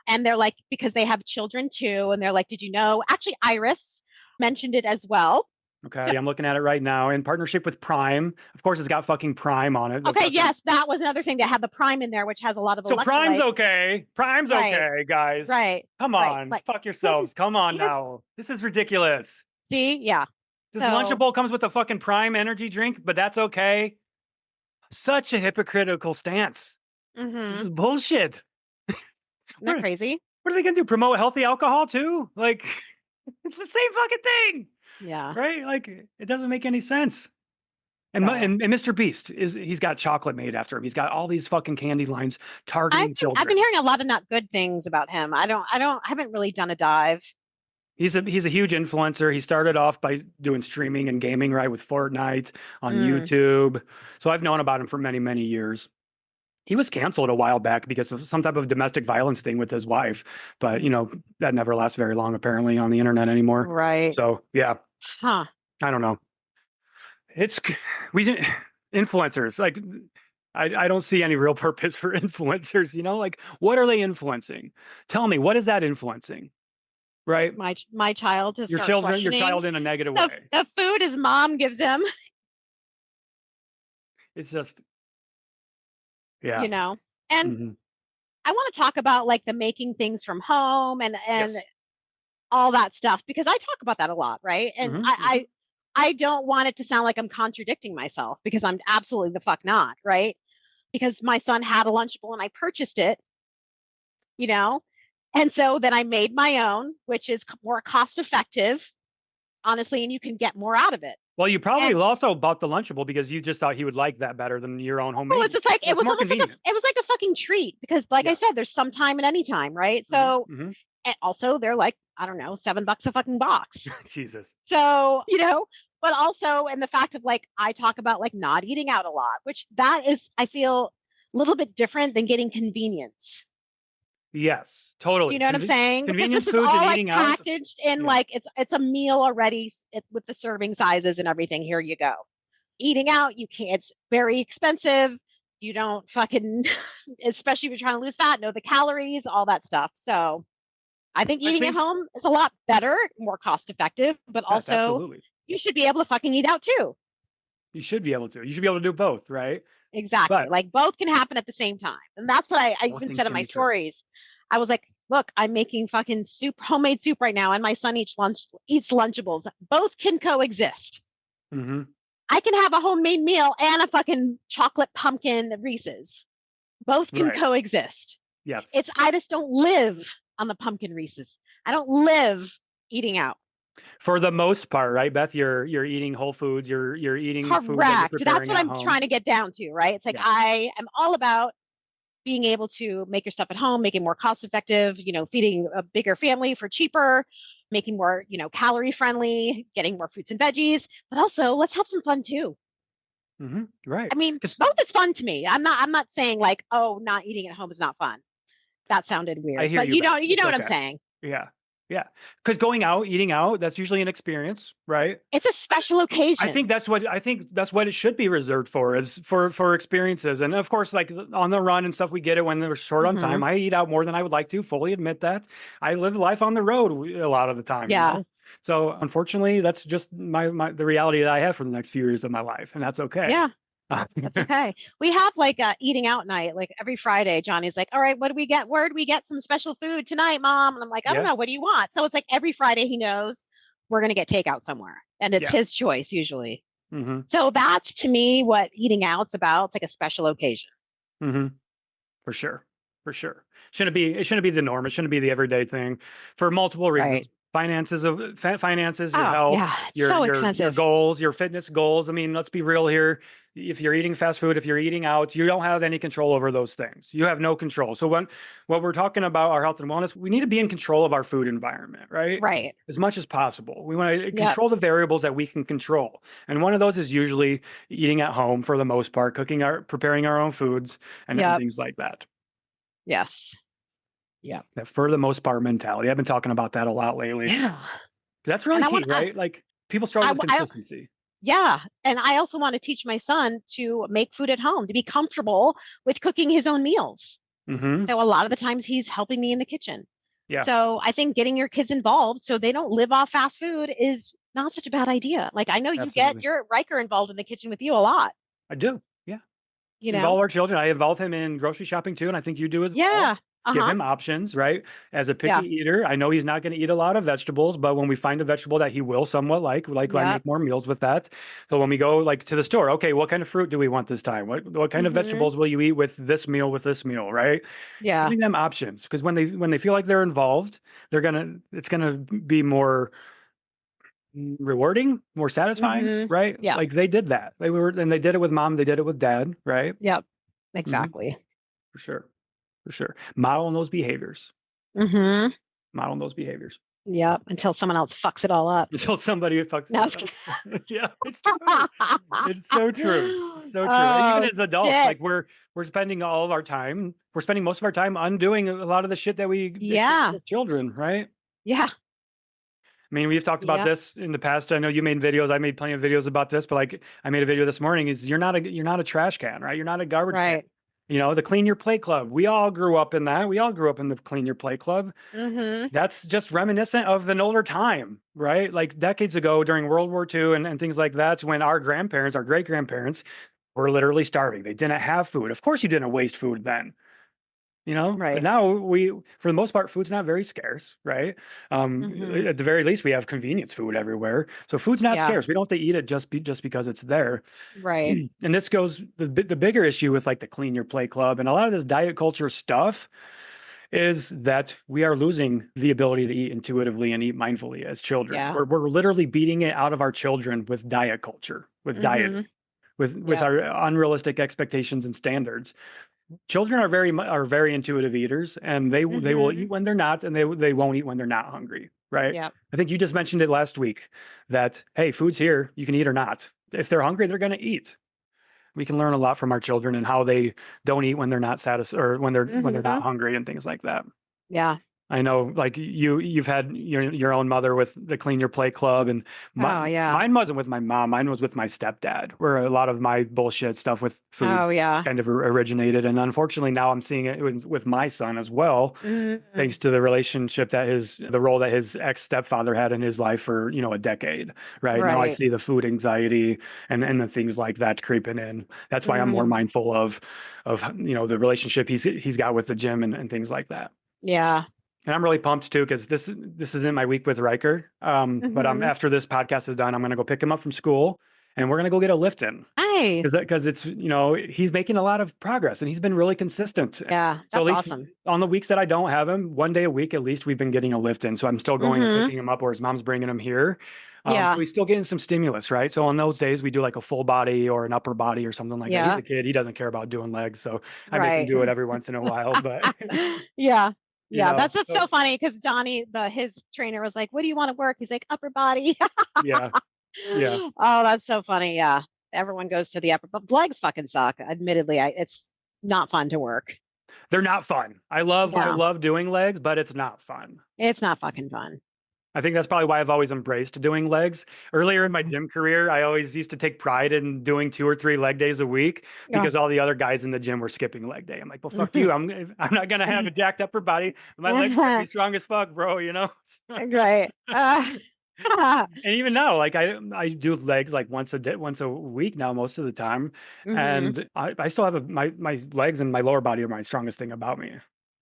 And they're like, because they have children too. And they're like, did you know? Actually, Iris mentioned it as well. okay, I'm looking at it right now in partnership with Prime. Of course, it's got fucking Prime on it. Okay, yes, that was another thing that had the Prime in there, which has a lot of So Prime's electrolytes. okay. Prime's Right. okay, guys. Right. Come right. on, Like, fuck yourselves. Come on now. This is ridiculous. see, yeah. This So- Lunchable comes with a fucking Prime energy drink, but that's okay. Such a hypocritical stance. This is bullshit. Isn't that crazy? What are they gonna do? Promote healthy alcohol too? Like, it's the same fucking thing, Yeah. right? Like, it doesn't make any sense. And, No. and Mr. Beast he's got chocolate made after him. He's got all these fucking candy lines targeting children. I've been hearing a lot of not good things about him. I haven't really done a dive. He's a huge influencer. He started off by doing streaming and gaming, right, with Fortnite on YouTube. So I've known about him for many, many years. He was canceled a while back because of some type of domestic violence thing with his wife, but you know that never lasts very long apparently on the internet anymore. Right. So yeah, I don't know. Influencers like I don't see any real purpose for influencers. You know, like what are they influencing? Tell me, what is that influencing? Right. My child to Your start children, your child in a negative way. The food his mom gives him. It's just, yeah. You know, and I want to talk about like the making things from home and Yes. all that stuff because I talk about that a lot, right? And I don't want it to sound like I'm contradicting myself because I'm absolutely the fuck not, right? Because my son had a Lunchable and I purchased it, you know, and so then I made my own, which is more cost effective, honestly, and you can get more out of it. Well, you probably also bought the Lunchable because you just thought he would like that better than your own homemade. Well, it's just like it was more almost like it was like a fucking treat because, like I said, there's some time and any time, right? So, and also they're like I don't know, $7 a fucking box. Jesus. So you know, but also, and the fact of like I talk about like not eating out a lot, which that is I feel a little bit different than getting convenience. Yes, totally. Do you know what I'm saying? Because Convenience this is foods all and like eating out. packaged in like it's a meal already with the serving sizes and everything. Here you go. Eating out, you can't. It's very expensive. You don't fucking, especially if you're trying to lose fat, know the calories, all that stuff. So, I think eating at home is a lot better, more cost effective, but also absolutely. You should be able to fucking eat out too. You should be able to. You should be able to do both, right? Exactly. But like both can happen at the same time. And that's what I even said in my stories. I was like, look, I'm making fucking soup, homemade soup right now, and my son eats Lunchables. Both can coexist. I can have a homemade meal and a fucking chocolate pumpkin Reese's. Both can coexist. Yes. I just don't live on the pumpkin Reese's. I don't live eating out. For the most part, right, Beth? You're eating whole foods. You're eating food that you're correct. That's preparing what at I'm home. trying to get down to, right? It's like I am all about being able to make your stuff at home, make it more cost effective, you know, feeding a bigger family for cheaper, making more, you know, calorie friendly, getting more fruits and veggies, but also let's have some fun too. Right. I mean, both is fun to me. I'm not saying like, oh, not eating at home is not fun. That sounded weird. I hear but you know what I'm saying. Yeah. Yeah. Because going out, eating out, that's usually an experience, right? It's a special occasion. I think that's what it should be reserved for, is for experiences. And of course, like on the run and stuff, we get it when they're short on time. I eat out more than I would like to, fully admit that. I live life on the road a lot of the time. Yeah. You know? So unfortunately, that's just the reality that I have for the next few years of my life. And that's okay. Yeah. That's okay. We have like a eating out night, like every Friday. Johnny's like, all right, what do we get? Where do we get some special food tonight, Mom? And I'm like, I don't know. What do you want? So it's like every Friday he knows we're going to get takeout somewhere and it's his choice usually. So that's to me what eating out's about. It's like a special occasion. For sure. For sure. It shouldn't be the norm. It shouldn't be the everyday thing for multiple reasons. finances, your Oh, health, yeah. It's so your expensive. goals, your fitness goals. I mean, let's be real here. If you're eating fast food, if you're eating out, you don't have any control over those things. You have no control. So when we're talking about our health and wellness, we need to be in control of our food environment, right? Right. As much as possible. We want to Yep. control the variables that we can control. And one of those is usually eating at home for the most part, preparing our own foods and Yep. things like that. Yes. Yep. That for the most part mentality. I've been talking about that a lot lately. Yeah. That's really key, right? Like people struggle with consistency. Yeah. And I also want to teach my son to make food at home, to be comfortable with cooking his own meals. Mm-hmm. So a lot of the times he's helping me in the kitchen. Yeah. So I think getting your kids involved so they don't live off fast food is not such a bad idea. Like I know you get your Riker involved in the kitchen with you a lot. I do. Yeah. You know, involve our children. I involve him in grocery shopping too, and I think you do as well. Yeah. Give him options, right? As a picky eater, I know he's not going to eat a lot of vegetables, but when we find a vegetable that he will somewhat like I make more meals with that. So when we go like to the store, okay, what kind of fruit do we want this time? What kind of vegetables will you eat with this meal, right? Yeah. Giving them options, because when they feel like they're involved, it's gonna be more rewarding, more satisfying, right? Yeah. Like they did that. They did it with mom, they did it with dad, right? Yep. Exactly. For sure. Modeling those behaviors. Mm-hmm. Modeling those behaviors. Yep. Until someone else fucks it all up. Until somebody fucks No, it up. Yeah, it's true. It's so true. It's so true. And even as adults, like we're spending all of our time, we're spending most of our time undoing a lot of the shit that we with children, right? Yeah. I mean, we've talked about this in the past. I know you made videos. I made plenty of videos about this, but like I made a video this morning is you're not a trash can, right? You're not a garbage can. You know, the Clean Your Plate Club. We all grew up in that. We all grew up in the Clean Your Plate Club. Mm-hmm. That's just reminiscent of an older time, right? Like decades ago during World War II and things like that, when our grandparents, our great-grandparents were literally starving. They didn't have food. Of course you didn't waste food then. You know, but now for the most part, food's not very scarce, right? At the very least, we have convenience food everywhere. So food's not scarce. We don't have to eat it just because it's there. Right. And this goes, the bigger issue with like the Clean Your Plate Club and a lot of this diet culture stuff is that we are losing the ability to eat intuitively and eat mindfully as children. Yeah. We're literally beating it out of our children with diet culture, with diet, with our unrealistic expectations and standards. Children are very intuitive eaters, and they will eat when they're not, and they won't eat when they're not hungry, right? Yeah. I think you just mentioned it last week that hey, food's here, you can eat or not. If they're hungry, they're going to eat. We can learn a lot from our children and how they don't eat when they're not satisfied or when they're not hungry and things like that. Yeah. I know, like you've had your own mother with the Clean Your Plate Club, and mine wasn't with my mom. Mine was with my stepdad, where a lot of my bullshit stuff with food kind of originated. And unfortunately, now I'm seeing it with my son as well, thanks to the relationship the role that his ex stepfather had in his life for a decade. Right now, I see the food anxiety and the things like that creeping in. That's why I'm more mindful of the relationship he's got with the gym and things like that. Yeah. And I'm really pumped too, because this isn't my week with Riker. But after this podcast is done, I'm going to go pick him up from school and we're going to go get a lift in. Hey. Because it's, he's making a lot of progress and he's been really consistent. Yeah. That's awesome. On the weeks that I don't have him, one day a week, at least we've been getting a lift in. So I'm still going and picking him up, or his mom's bringing him here. So he's still getting some stimulus, right? So on those days we do like a full body or an upper body or something like that. He's a kid. He doesn't care about doing legs. So I make him do it every once in a while, but yeah. Yeah, that's so funny because Johnny, his trainer, was like, "What do you want to work?" He's like, "Upper body." Yeah. Oh, that's so funny. Yeah, everyone goes to the upper, but legs fucking suck. Admittedly, it's not fun to work. They're not fun. I love doing legs, but it's not fun. It's not fucking fun. I think that's probably why I've always embraced doing legs. Earlier in my gym career, I always used to take pride in doing 2 or 3 leg days a week because all the other guys in the gym were skipping leg day. I'm like, well, fuck you. I'm not going to have a jacked upper body. My legs are be strong as fuck, bro, Right. And even now, like I do legs like once a week now, most of the time. And I still have my legs and my lower body are my strongest thing about me.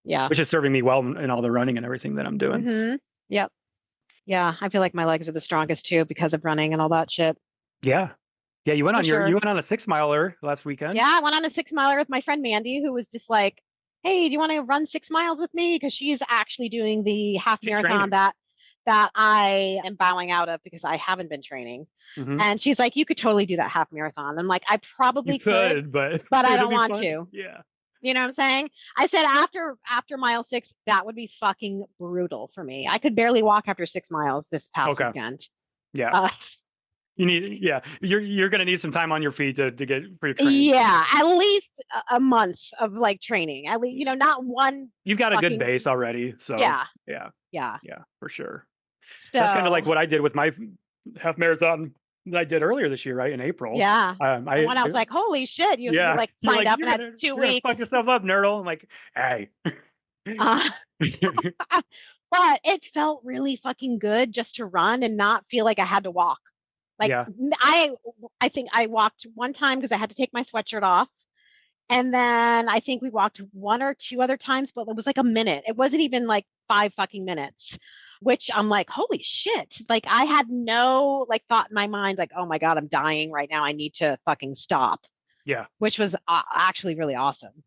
Yeah. Which is serving me well in all the running and everything that I'm doing. Yep. Yeah, I feel like my legs are the strongest too because of running and all that shit. Yeah. Yeah, you went on a 6 miler last weekend. Yeah, I went on a 6 miler with my friend Mandy, who was just like, "Hey, do you want to run 6 miles with me?" Because she's actually doing the half marathon that that I am bowing out of because I haven't been training. Mhm. And she's like, you could totally do that half marathon. I'm like, I probably You could, but but I it'd don't be want fun. to. Yeah. You know what I'm saying? I said after mile 6, that would be fucking brutal for me. I could barely walk after 6 miles this past Okay. weekend. Yeah. You're gonna need some time on your feet to get for your training. Yeah, at least a month of like training. At least, not one. You've got a good fucking base already, so Yeah, yeah, yeah. yeah, for sure. That's kind of So like what I did with my half marathon that I did earlier this year, right in April. yeah, I the one I was like, holy shit! You yeah, like you're signed like up and had you're 2 gonna weeks. fuck yourself up, nerdle. I'm like, hey. Uh, but it felt really fucking good just to run and not feel like I had to walk. Like Yeah. I think I walked one time because I had to take my sweatshirt off. And then I think we walked 1 or 2 other times, but it was like a minute. It wasn't even like 5 fucking minutes, which I'm like, holy shit. Like I had no like thought in my mind, like, oh my God, I'm dying right now. I need to fucking stop, Yeah. which was actually really awesome.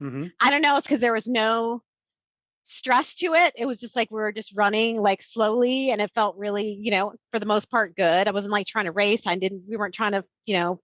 Mm-hmm. I don't know. It's because there was no stress to it. It was just like we were just running like slowly, and it felt really, for the most part, good. I wasn't like trying to race. We weren't trying to, You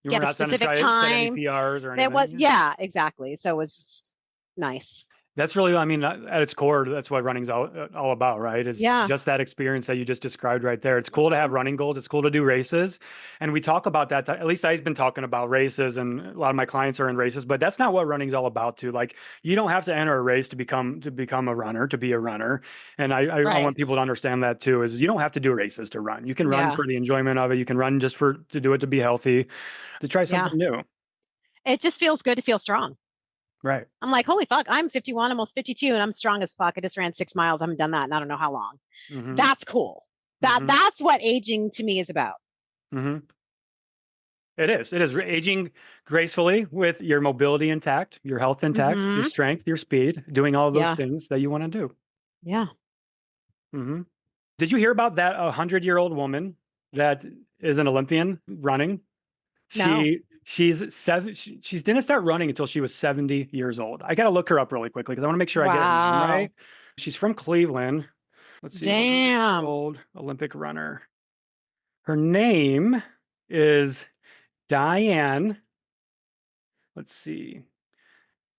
were get a not trying to specific set any time. PRs or There anything. was, yeah, exactly. So it was nice. That's really, I mean, at its core, that's what running's all about, right? Is Yeah. just that experience that you just described right there. It's cool to have running goals. It's cool to do races. And we talk about that. At least I've been talking about races, and a lot of my clients are in races, but that's not what running's all about too. Like you don't have to enter a race to become a runner, to be a runner. And I Right. want people to understand that too, is you don't have to do races to run. You can run Yeah. for the enjoyment of it. You can run just to do it, to be healthy, to try something new. It just feels good to feel strong. Right. I'm like, holy fuck, I'm 51, almost 52, and I'm strong as fuck. I just ran 6 miles. I haven't done that in I don't know how long. Mm-hmm. That's cool. That's what aging to me is about. Mm-hmm. It is aging gracefully with your mobility intact, your health intact, your strength, your speed, doing all those things that you want to do. Yeah. Mm-hmm. Did you hear about that 100-year-old woman that is an Olympian running? No. She didn't start running until she was 70 years old. I got to look her up really quickly because I want to make sure I get her name right. She's from Cleveland. Let's see. Damn. Old Olympic runner. Her name is Diane. Let's see.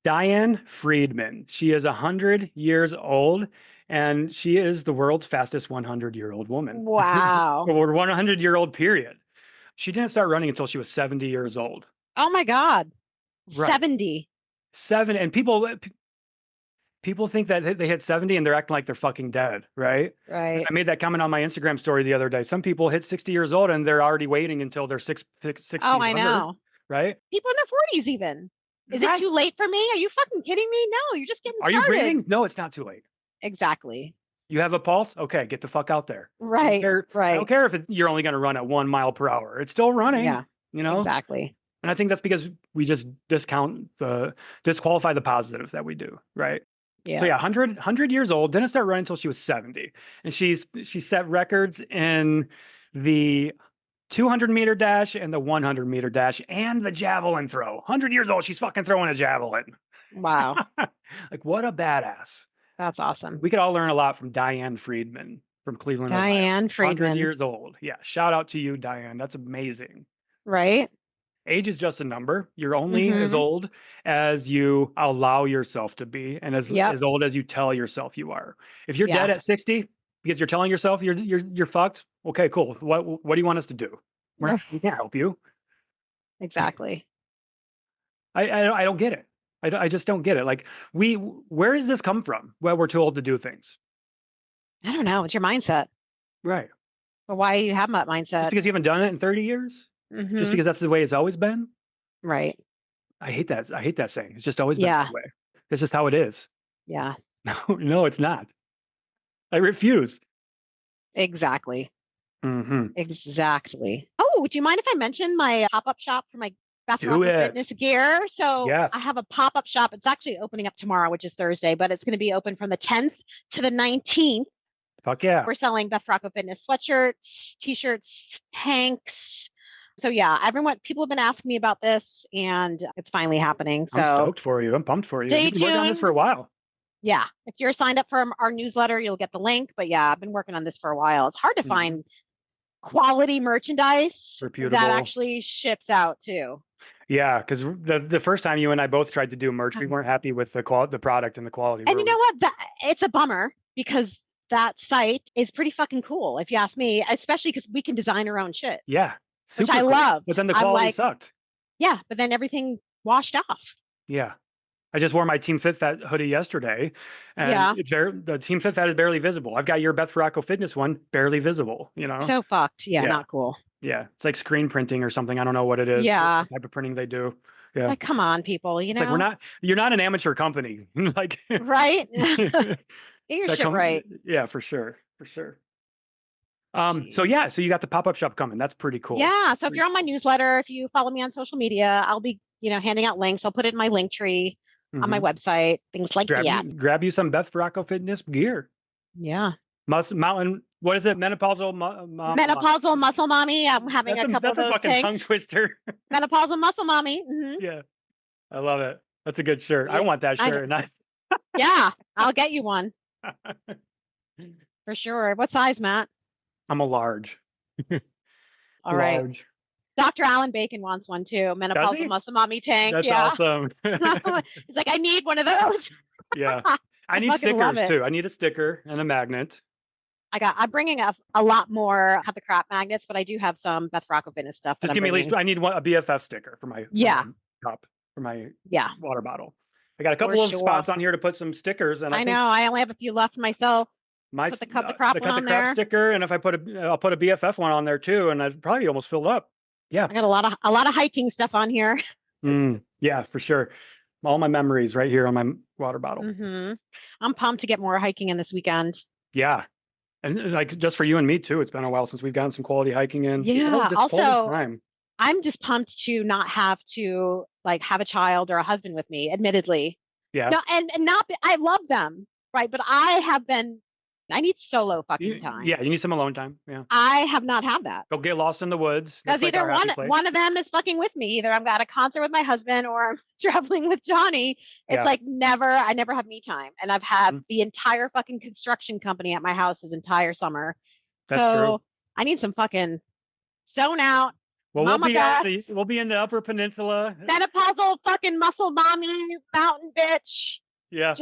Diane Friedman. She is 100 years old, and she is the world's fastest 100-year-old woman. Wow. Or 100-year-old period. She didn't start running until she was 70 years old. Oh my God. Right. 70. And people think that they hit 70 and they're acting like they're fucking dead, right? Right. I made that comment on my Instagram story the other day. Some people hit 60 years old and they're already waiting until they're 6 feet Oh, I under, know. right? People in their 40s even. Is it too late for me? Are you fucking kidding me? No, you're just getting started. Are you breathing? No, it's not too late. Exactly. You have a pulse? Okay, get the fuck out there. Right. I don't care if you're only going to run at 1 mile per hour. It's still running. Yeah. Exactly. And I think that's because we just disqualify the positive that we do, right? Yeah. So yeah, 100 years old, didn't start running until she was 70. And she set records in the 200-meter dash and the 100-meter dash and the javelin throw. 100 years old, she's fucking throwing a javelin. Wow. Like, what a badass. That's awesome. We could all learn a lot from Diane Friedman from Cleveland, Diane Ohio. Friedman. 100 years old. Yeah, shout out to you, Diane. That's amazing. Right? Age is just a number. You're only as old as you allow yourself to be, and as old as you tell yourself you are. If you're dead at 60 because you're telling yourself you're fucked, okay, cool. What do you want us to do? We can't help you. Exactly. I don't get it. I just don't get it. Like where does this come from? Well, we're too old to do things. I don't know. It's your mindset. Right. But why do you have that mindset? Just because you haven't done it in 30 years? Just because that's the way it's always been? Right. I hate that saying. It's just always been that way. This is how it is. Yeah. No, it's not. I refuse. Exactly. Mm-hmm. Exactly. Oh, do you mind if I mention my pop-up shop for my Beth Rocco Fitness gear? So I have a pop-up shop. It's actually opening up tomorrow, which is Thursday, but it's going to be open from the 10th to the 19th. Fuck yeah. We're selling Beth Rocco Fitness sweatshirts, t-shirts, tanks. So yeah, people have been asking me about this, and it's finally happening. So I'm stoked for you. I'm pumped for you. Stay You've been working on this tuned. for a while. Yeah. If you're signed up for our newsletter, you'll get the link. But yeah, I've been working on this for a while. It's hard to find quality merchandise Reputable. that actually ships out too. Yeah, because the first time you and I both tried to do merch, we weren't happy with the product and the quality. And you know what? It's a bummer because that site is pretty fucking cool, if you ask me, especially because we can design our own shit. Yeah. Which I love. But then the quality sucked. Yeah, but then everything washed off. Yeah. I just wore my Team Fit Fat hoodie yesterday, and the Team Fit Fat is barely visible. I've got your Beth Ferracco Fitness one, barely visible, So fucked. Yeah, not cool. Yeah. It's like screen printing or something. I don't know what it is. Yeah. The type of printing they do. Yeah. Like, come on, people, it's like you're not an amateur company. Like right? Get your shit right. Yeah, for sure. For sure. So you got the pop-up shop coming. That's pretty cool. Yeah. So if you're on my newsletter, if you follow me on social media, I'll be, handing out links. I'll put it in my link tree on my website, things like that. Grab you some Beth Ferracco Fitness gear. Yeah. Mountain, what is it? Menopausal muscle mommy. I'm having a couple of those fucking tanks. Tongue twister. Menopausal muscle mommy. Mm-hmm. Yeah. I love it. That's a good shirt. Yeah, I want that shirt. Yeah, I'll get you one. For sure. What size, Matt? I'm a large. All right. Dr. Alan Bacon wants one too. Menopausal muscle mommy tank. That's awesome. He's like, I need one of those. Yeah. I need stickers too. I need a sticker and a magnet. I'm bringing a lot more Cut the Crap magnets, but I do have some Beth Ferracco Fitness stuff. Just give me at least, I need a BFF sticker for my cup, for my water bottle. I got a couple of spots on here to put some stickers. And I know, I only have a few left myself. Put the Cut the Crap one on there. Sticker, and if I I'll put a BFF one on there too, and I'd probably almost filled up. Yeah. I got a lot of hiking stuff on here. Yeah, for sure. All my memories right here on my water bottle. I'm pumped to get more hiking in this weekend. Yeah. And like just for you and me too, it's been a while since we've gotten some quality hiking in. Yeah. Also, I'm just pumped to not have to have a child or a husband with me, admittedly. Yeah. No, and not, I love them, right? But I need solo fucking time. Yeah, you need some alone time. Yeah. I have not had that. Go get lost in the woods. Because either one of them is fucking with me. Either I'm at a concert with my husband or I'm traveling with Johnny. It's I never have me time. And I've had the entire fucking construction company at my house this entire summer. That's true. I need some fucking zone out. Well, we'll be in the Upper Peninsula. Menopausal fucking muscle mommy mountain bitch. Yeah.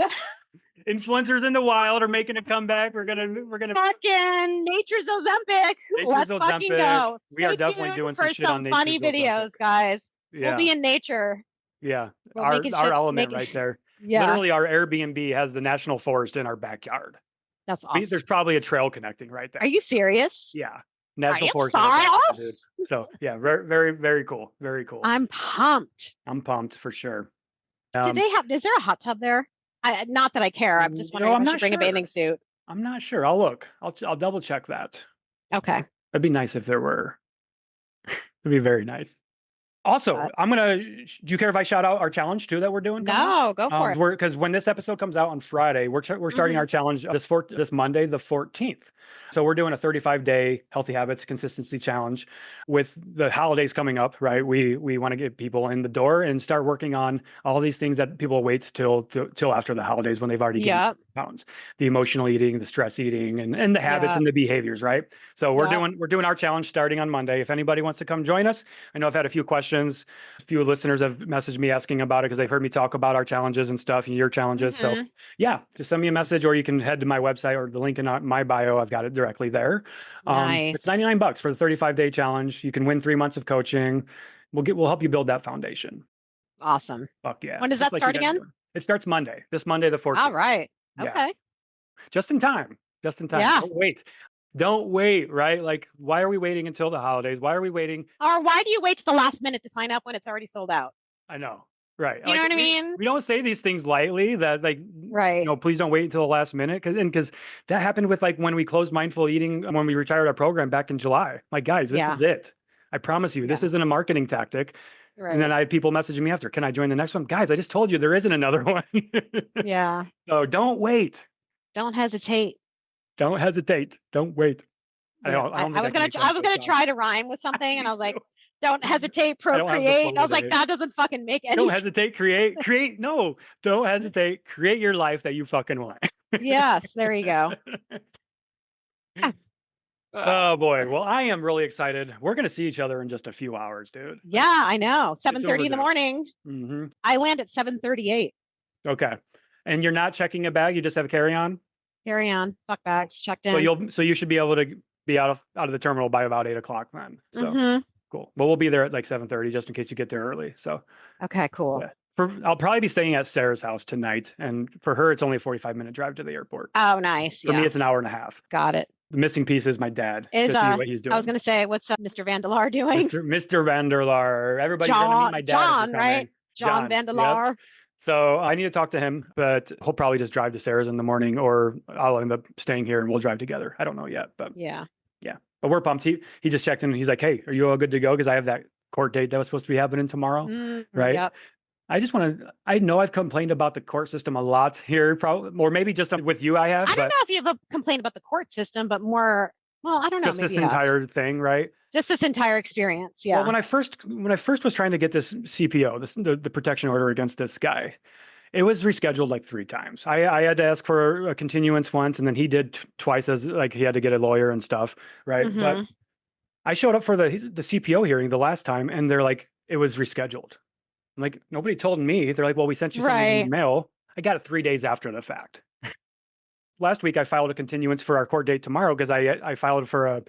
Influencers in the wild are making a comeback. We're gonna fucking Nature's Ozempic. Let's fucking go. We are definitely doing some shit on Nature's funny videos, guys. Yeah. We'll be in nature. Yeah, our element right there. Yeah, literally, our Airbnb has the national forest in our backyard. That's awesome. There's probably a trail connecting right there. Are you serious? Yeah, national forest. So yeah, very, very, very cool. Very cool. I'm pumped. I'm pumped for sure. Is there a hot tub there? Not that I care. I'm just wondering if I should bring a bathing suit. I'm not sure. I'll look. I'll double check that. Okay. It'd be nice if there were. It'd be very nice. Also, do you care if I shout out our challenge too that we're doing? No, go for it. Because when this episode comes out on Friday, we're starting our challenge this Monday, the 14th. So we're doing a 35-day healthy habits consistency challenge with the holidays coming up, right? We want to get people in the door and start working on all these things that people wait till after the holidays when they've already gained pounds. The emotional eating, the stress eating, and the habits and the behaviors, right? So we're doing our challenge starting on Monday. If anybody wants to come join us, I know I've had a few questions. A few listeners have messaged me asking about it because they've heard me talk about our challenges and stuff and your challenges. So yeah, just send me a message, or you can head to my website or the link in my bio. I've got it directly there. Nice. It's $99 for the 35-day challenge. You can win 3 months of coaching. We'll help you build that foundation. Awesome. Fuck yeah. When does that start again? It starts Monday. This Monday, the 14th. All right. Okay. Yeah. Just in time. Yeah. Don't wait, right? Like, why are we waiting until the holidays? Why are we waiting? Or why do you wait to the last minute to sign up when it's already sold out? I know. Right. You know what I mean? We don't say these things lightly that right. Please don't wait until the last minute. Because that happened with when we closed mindful eating, when we retired our program back in July. Like, guys, this is it. I promise you, this isn't a marketing tactic. Right. And then I had people messaging me after, can I join the next one? Guys, I just told you there isn't another one. Yeah. So don't wait. Don't hesitate. Don't hesitate. Don't wait. Yeah. I was gonna try to rhyme with something, and I was like, Don't hesitate, I don't have the procreate. I was like, today. that doesn't fucking make any Don't sense. hesitate, create. No, don't hesitate. Create your life that you fucking want. Yes, there you go. Oh boy. Well, I am really excited. We're gonna see each other in just a few hours, dude. Yeah, I know. 7:30 in the overdue. morning. Mm-hmm. I land at 7:38. Okay. And you're not checking a bag, you just have a carry-on? Carry on. Fuck bags. Checked in. So you should be able to be out of the terminal by about 8:00 then. So cool. Well, we'll be there at like 7:30 just in case you get there early. So Okay, cool. yeah. I'll probably be staying at Sarah's house tonight, and for her, it's only a 45-minute drive to the airport. Oh, nice. For me, it's an hour and a half. Got it. The missing piece is my dad. Is to see what he's doing. I was going to say, what's Mr. Vandelar doing? Mr. Vanderlar. Everybody's going to meet my dad. John, right? John Vandelar. Yep. So I need to talk to him, but he'll probably just drive to Sarah's in the morning, or I'll end up staying here and we'll drive together. I don't know yet, but yeah. But we're pumped. He just checked in and he's like, "Hey, are you all good to go? Because I have that court date that was supposed to be happening tomorrow." Right? Yep. I know I've complained about the court system a lot here, probably, or maybe just with you I have. I don't know if you have a complaint about the court system, but more, well, I don't know. Just maybe this entire thing, right? Just this entire experience. Yeah. Well, when I first was trying to get this CPO, the protection order against this guy, it was rescheduled like 3 times. I had to ask for a continuance once, and then he did twice, as like he had to get a lawyer and stuff, right? But I showed up for the CPO hearing the last time, and they're like, it was rescheduled. I'm like, nobody told me. They're like, well, we sent you something in email. I got it 3 days after the fact. Last week, I filed a continuance for our court date tomorrow because I filed for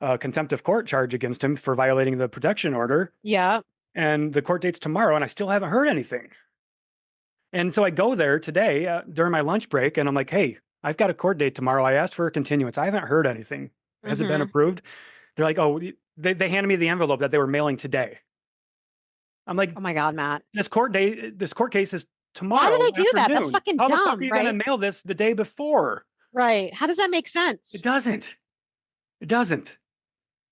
a contempt of court charge against him for violating the protection order. Yeah. And the court date's tomorrow, and I still haven't heard anything. And so I go there today during my lunch break, and I'm like, hey, I've got a court date tomorrow. I asked for a continuance. I haven't heard anything. Has it been approved? They're like, oh, they handed me the envelope that they were mailing today. I'm like, oh my God, Matt. This court case is tomorrow. Why do they do that? That's fucking dumb. How the fuck are you going to mail this the day before? Right. How does that make sense? It doesn't. It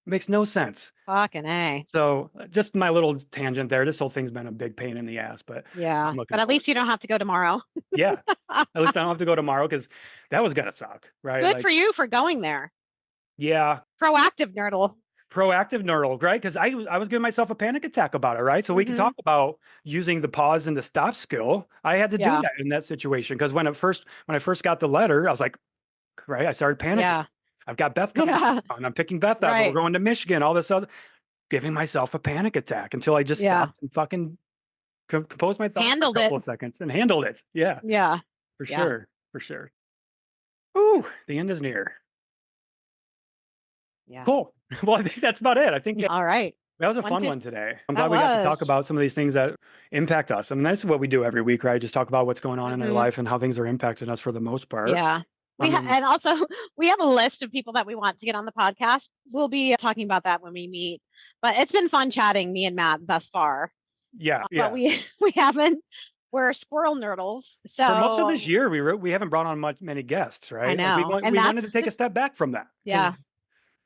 makes no sense. Fucking A. So just my little tangent there. This whole thing's been a big pain in the ass, but yeah. But at least you don't have to go tomorrow. Yeah. At least I don't have to go tomorrow, because that was gonna suck, right? Good for you for going there. Yeah. Proactive nerdle, right? Because I was giving myself a panic attack about it, right? So we can talk about using the pause and the stop skill. I had to do that in that situation, because when I first got the letter, I was like, right, I started panicking. Yeah. I've got Beth coming on. I'm picking Beth up. We're going to Michigan, all this other, giving myself a panic attack until I just stopped and fucking composed my thoughts for a couple of seconds and handled it. Yeah. Yeah. For sure. Ooh, the end is near. Yeah. Cool. Well, I think that's about it. I think all right. That was a fun one today. I'm glad we got to talk about some of these things that impact us. I mean, that's what we do every week, right? Just talk about what's going on in our life and how things are impacting us for the most part. Yeah. And also we have a list of people that we want to get on the podcast. We'll be talking about that when we meet. But it's been fun chatting, me and Matt, thus far. Yeah. But we haven't. We're squirrel nerdles. So for most of this year, we haven't brought on many guests, right? I know. We wanted to take a step back from that. Yeah.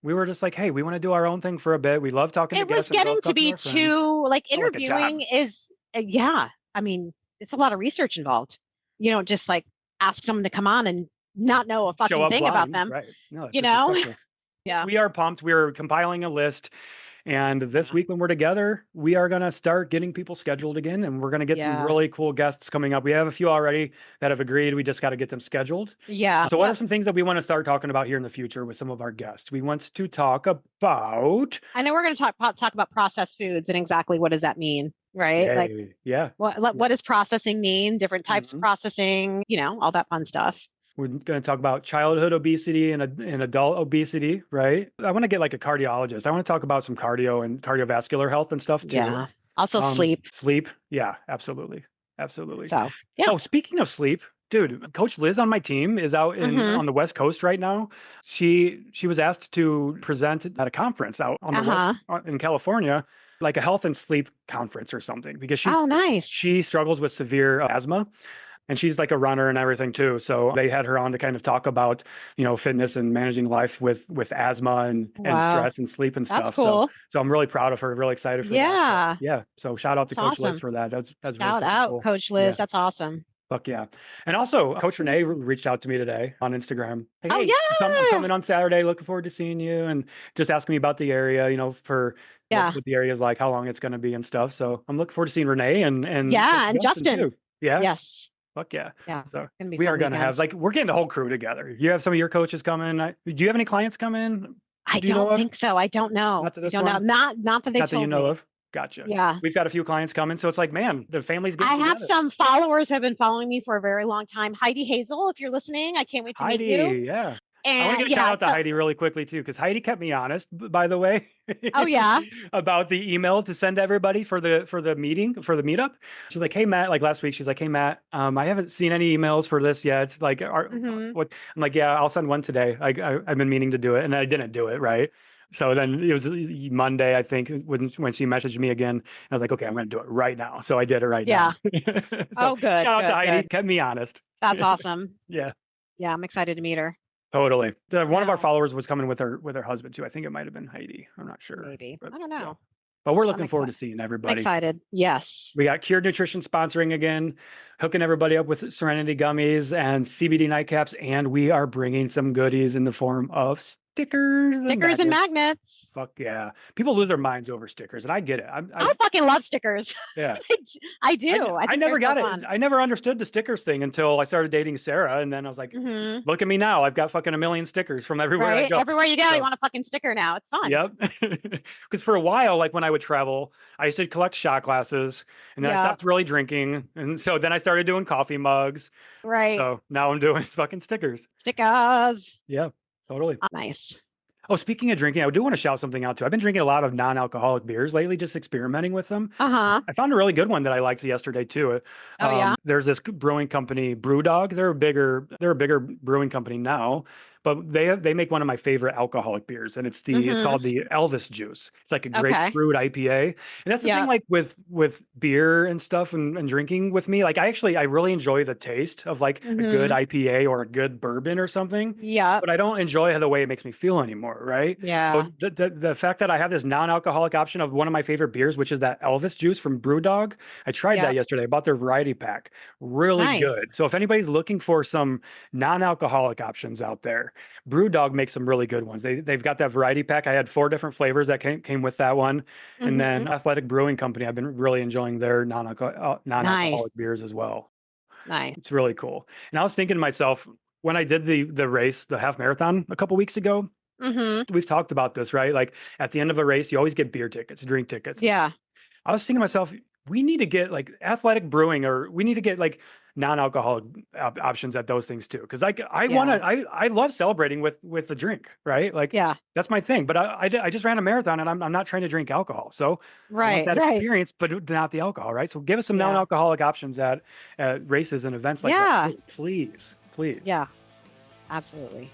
We were just like, hey, we want to do our own thing for a bit. We love talking to guests. It was getting to be too, like, interviewing is, I mean, it's a lot of research involved. You don't just like ask someone to come on and not know a fucking thing about them. Right. No, you know? Yeah. We are pumped. We're compiling a list. And this week when we're together, we are going to start getting people scheduled again. And we're going to get some really cool guests coming up. We have a few already that have agreed. We just got to get them scheduled. Yeah. So what are some things that we want to start talking about here in the future with some of our guests? We want to talk about... I know we're going to talk about processed foods and exactly what does that mean, right? What does processing mean? Different types of processing, all that fun stuff. We're going to talk about childhood obesity and adult obesity, right? I want to get like a cardiologist. I want to talk about some cardio and cardiovascular health and stuff too. Yeah. Also sleep. Sleep. Yeah, absolutely. Absolutely. So, yeah. Oh, speaking of sleep, dude, Coach Liz on my team is out on the West Coast right now. She was asked to present at a conference out on the West in California, like a health and sleep conference or something, because she struggles with severe asthma. And she's like a runner and everything too. So they had her on to kind of talk about, fitness and managing life with asthma and stress and sleep and stuff. That's cool. So I'm really proud of her, really excited for that. Yeah. So shout out to Coach Liz for that. That's shout really out cool. Coach Liz. Yeah. That's awesome. Fuck yeah. And also, Coach Renee reached out to me today on Instagram. Hey, Oh, I'm yeah. coming on Saturday. Looking forward to seeing you. And just asking me about the area, for Yeah. what the area is like, how long it's going to be and stuff. So I'm looking forward to seeing Renee and Yeah. And Justin. too. Yeah. Yes. Fuck yeah. Yeah. So Gonna be we fun are going to have, weekend. we're getting the whole crew together. You have some of your coaches coming. Do you have any clients come in? I Do you know don't of? think so. I don't know. Not to I this don't know. one? Not that they Not that you told know me. of. Gotcha. Yeah. We've got a few clients coming. So it's like, man, the family's I getting have together. some followers have been following me for a very long time. Heidi Hazel, if you're listening, I can't wait to meet you. Heidi, yeah. I want to And give a shout out to Heidi really quickly too, because Heidi kept me honest, by the way. Oh, yeah. About the email to send to everybody for the meetup. She's like, hey Matt, like last week, she's like, hey Matt, I haven't seen any emails for this yet. It's like, what? I'm like, yeah, I'll send one today. I've been meaning to do it, and I didn't do it, right? So then it was Monday, I think, when she messaged me again. I was like, okay, I'm going to do it right now. So I did it right now. So good. shout out to Heidi, Good. kept me honest. That's awesome. Yeah. Yeah, I'm excited to meet her. Totally. One of our Yeah. followers was coming with her husband too. I think it might have been Heidi. I'm not sure. Maybe. But, I don't know. but we're looking forward to seeing I'm everybody. excited. Yes. We got Cured Nutrition sponsoring again, hooking everybody up with Serenity gummies and CBD nightcaps, and we are bringing some goodies in the form of stickers. Stickers and magnets. Fuck yeah. People lose their minds over stickers, and I get it. I fucking love stickers. Yeah. I do. I never got it. I never understood the stickers thing until I started dating Sarah, and then I was like, look at me now. I've got fucking a million stickers from everywhere I go. Everywhere you go, you want a fucking sticker now. It's fun. Yep. Because for a while, like when I would travel, I used to collect shot glasses, and then I stopped really drinking, and so then I started doing coffee mugs. Right. So now I'm doing fucking stickers. Stickers. Yeah, totally. Nice. Oh, speaking of drinking, I do want to shout something out too. I've been drinking a lot of non-alcoholic beers lately, just experimenting with them. I found a really good one that I liked yesterday too. Yeah. There's this brewing company, BrewDog. They're a bigger brewing company now, but they make one of my favorite alcoholic beers, and it's called the Elvis Juice. It's like a grapefruit IPA, and that's the thing. Like with beer and stuff and drinking with me, like I really enjoy the taste of like a good IPA or a good bourbon or something. Yeah. But I don't enjoy the way it makes me feel anymore. Right. Yeah. So the fact that I have this non-alcoholic option of one of my favorite beers, which is that Elvis Juice from BrewDog. I tried that yesterday. I bought their variety pack. Really good. So if anybody's looking for some non-alcoholic options out there, BrewDog makes some really good ones. They've got that variety pack. I had 4 different flavors that came with that one. And then Athletic Brewing Company, I've been really enjoying their non-alcoholic beers as well. Nice. It's really cool. And I was thinking to myself, when I did the race, the half marathon a couple weeks ago, we've talked about this, right? Like at the end of a race, you always get beer tickets, drink tickets. Yeah. I was thinking to myself, we need to get like Athletic Brewing, or we need to get like non-alcoholic options at those things too. Cause I love celebrating with the drink, right? Like, that's my thing. But I just ran a marathon, and I'm not trying to drink alcohol. So I want that experience, but not the alcohol, right? So give us some non-alcoholic options at races and events like that. Please. Yeah, absolutely.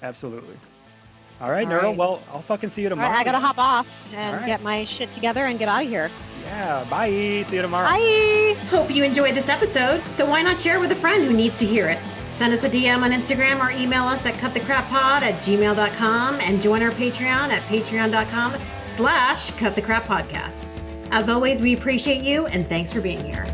All right, Neuro. Well, I'll fucking see you tomorrow. All right, I gotta hop off and get my shit together and get out of here. Yeah, bye. See you tomorrow. Bye. Hope you enjoyed this episode, so why not share with a friend who needs to hear it? Send us a DM on Instagram or email us at cutthecrappod@gmail.com and join our Patreon at patreon.com/cutthecrappodcast. As always, we appreciate you, and thanks for being here.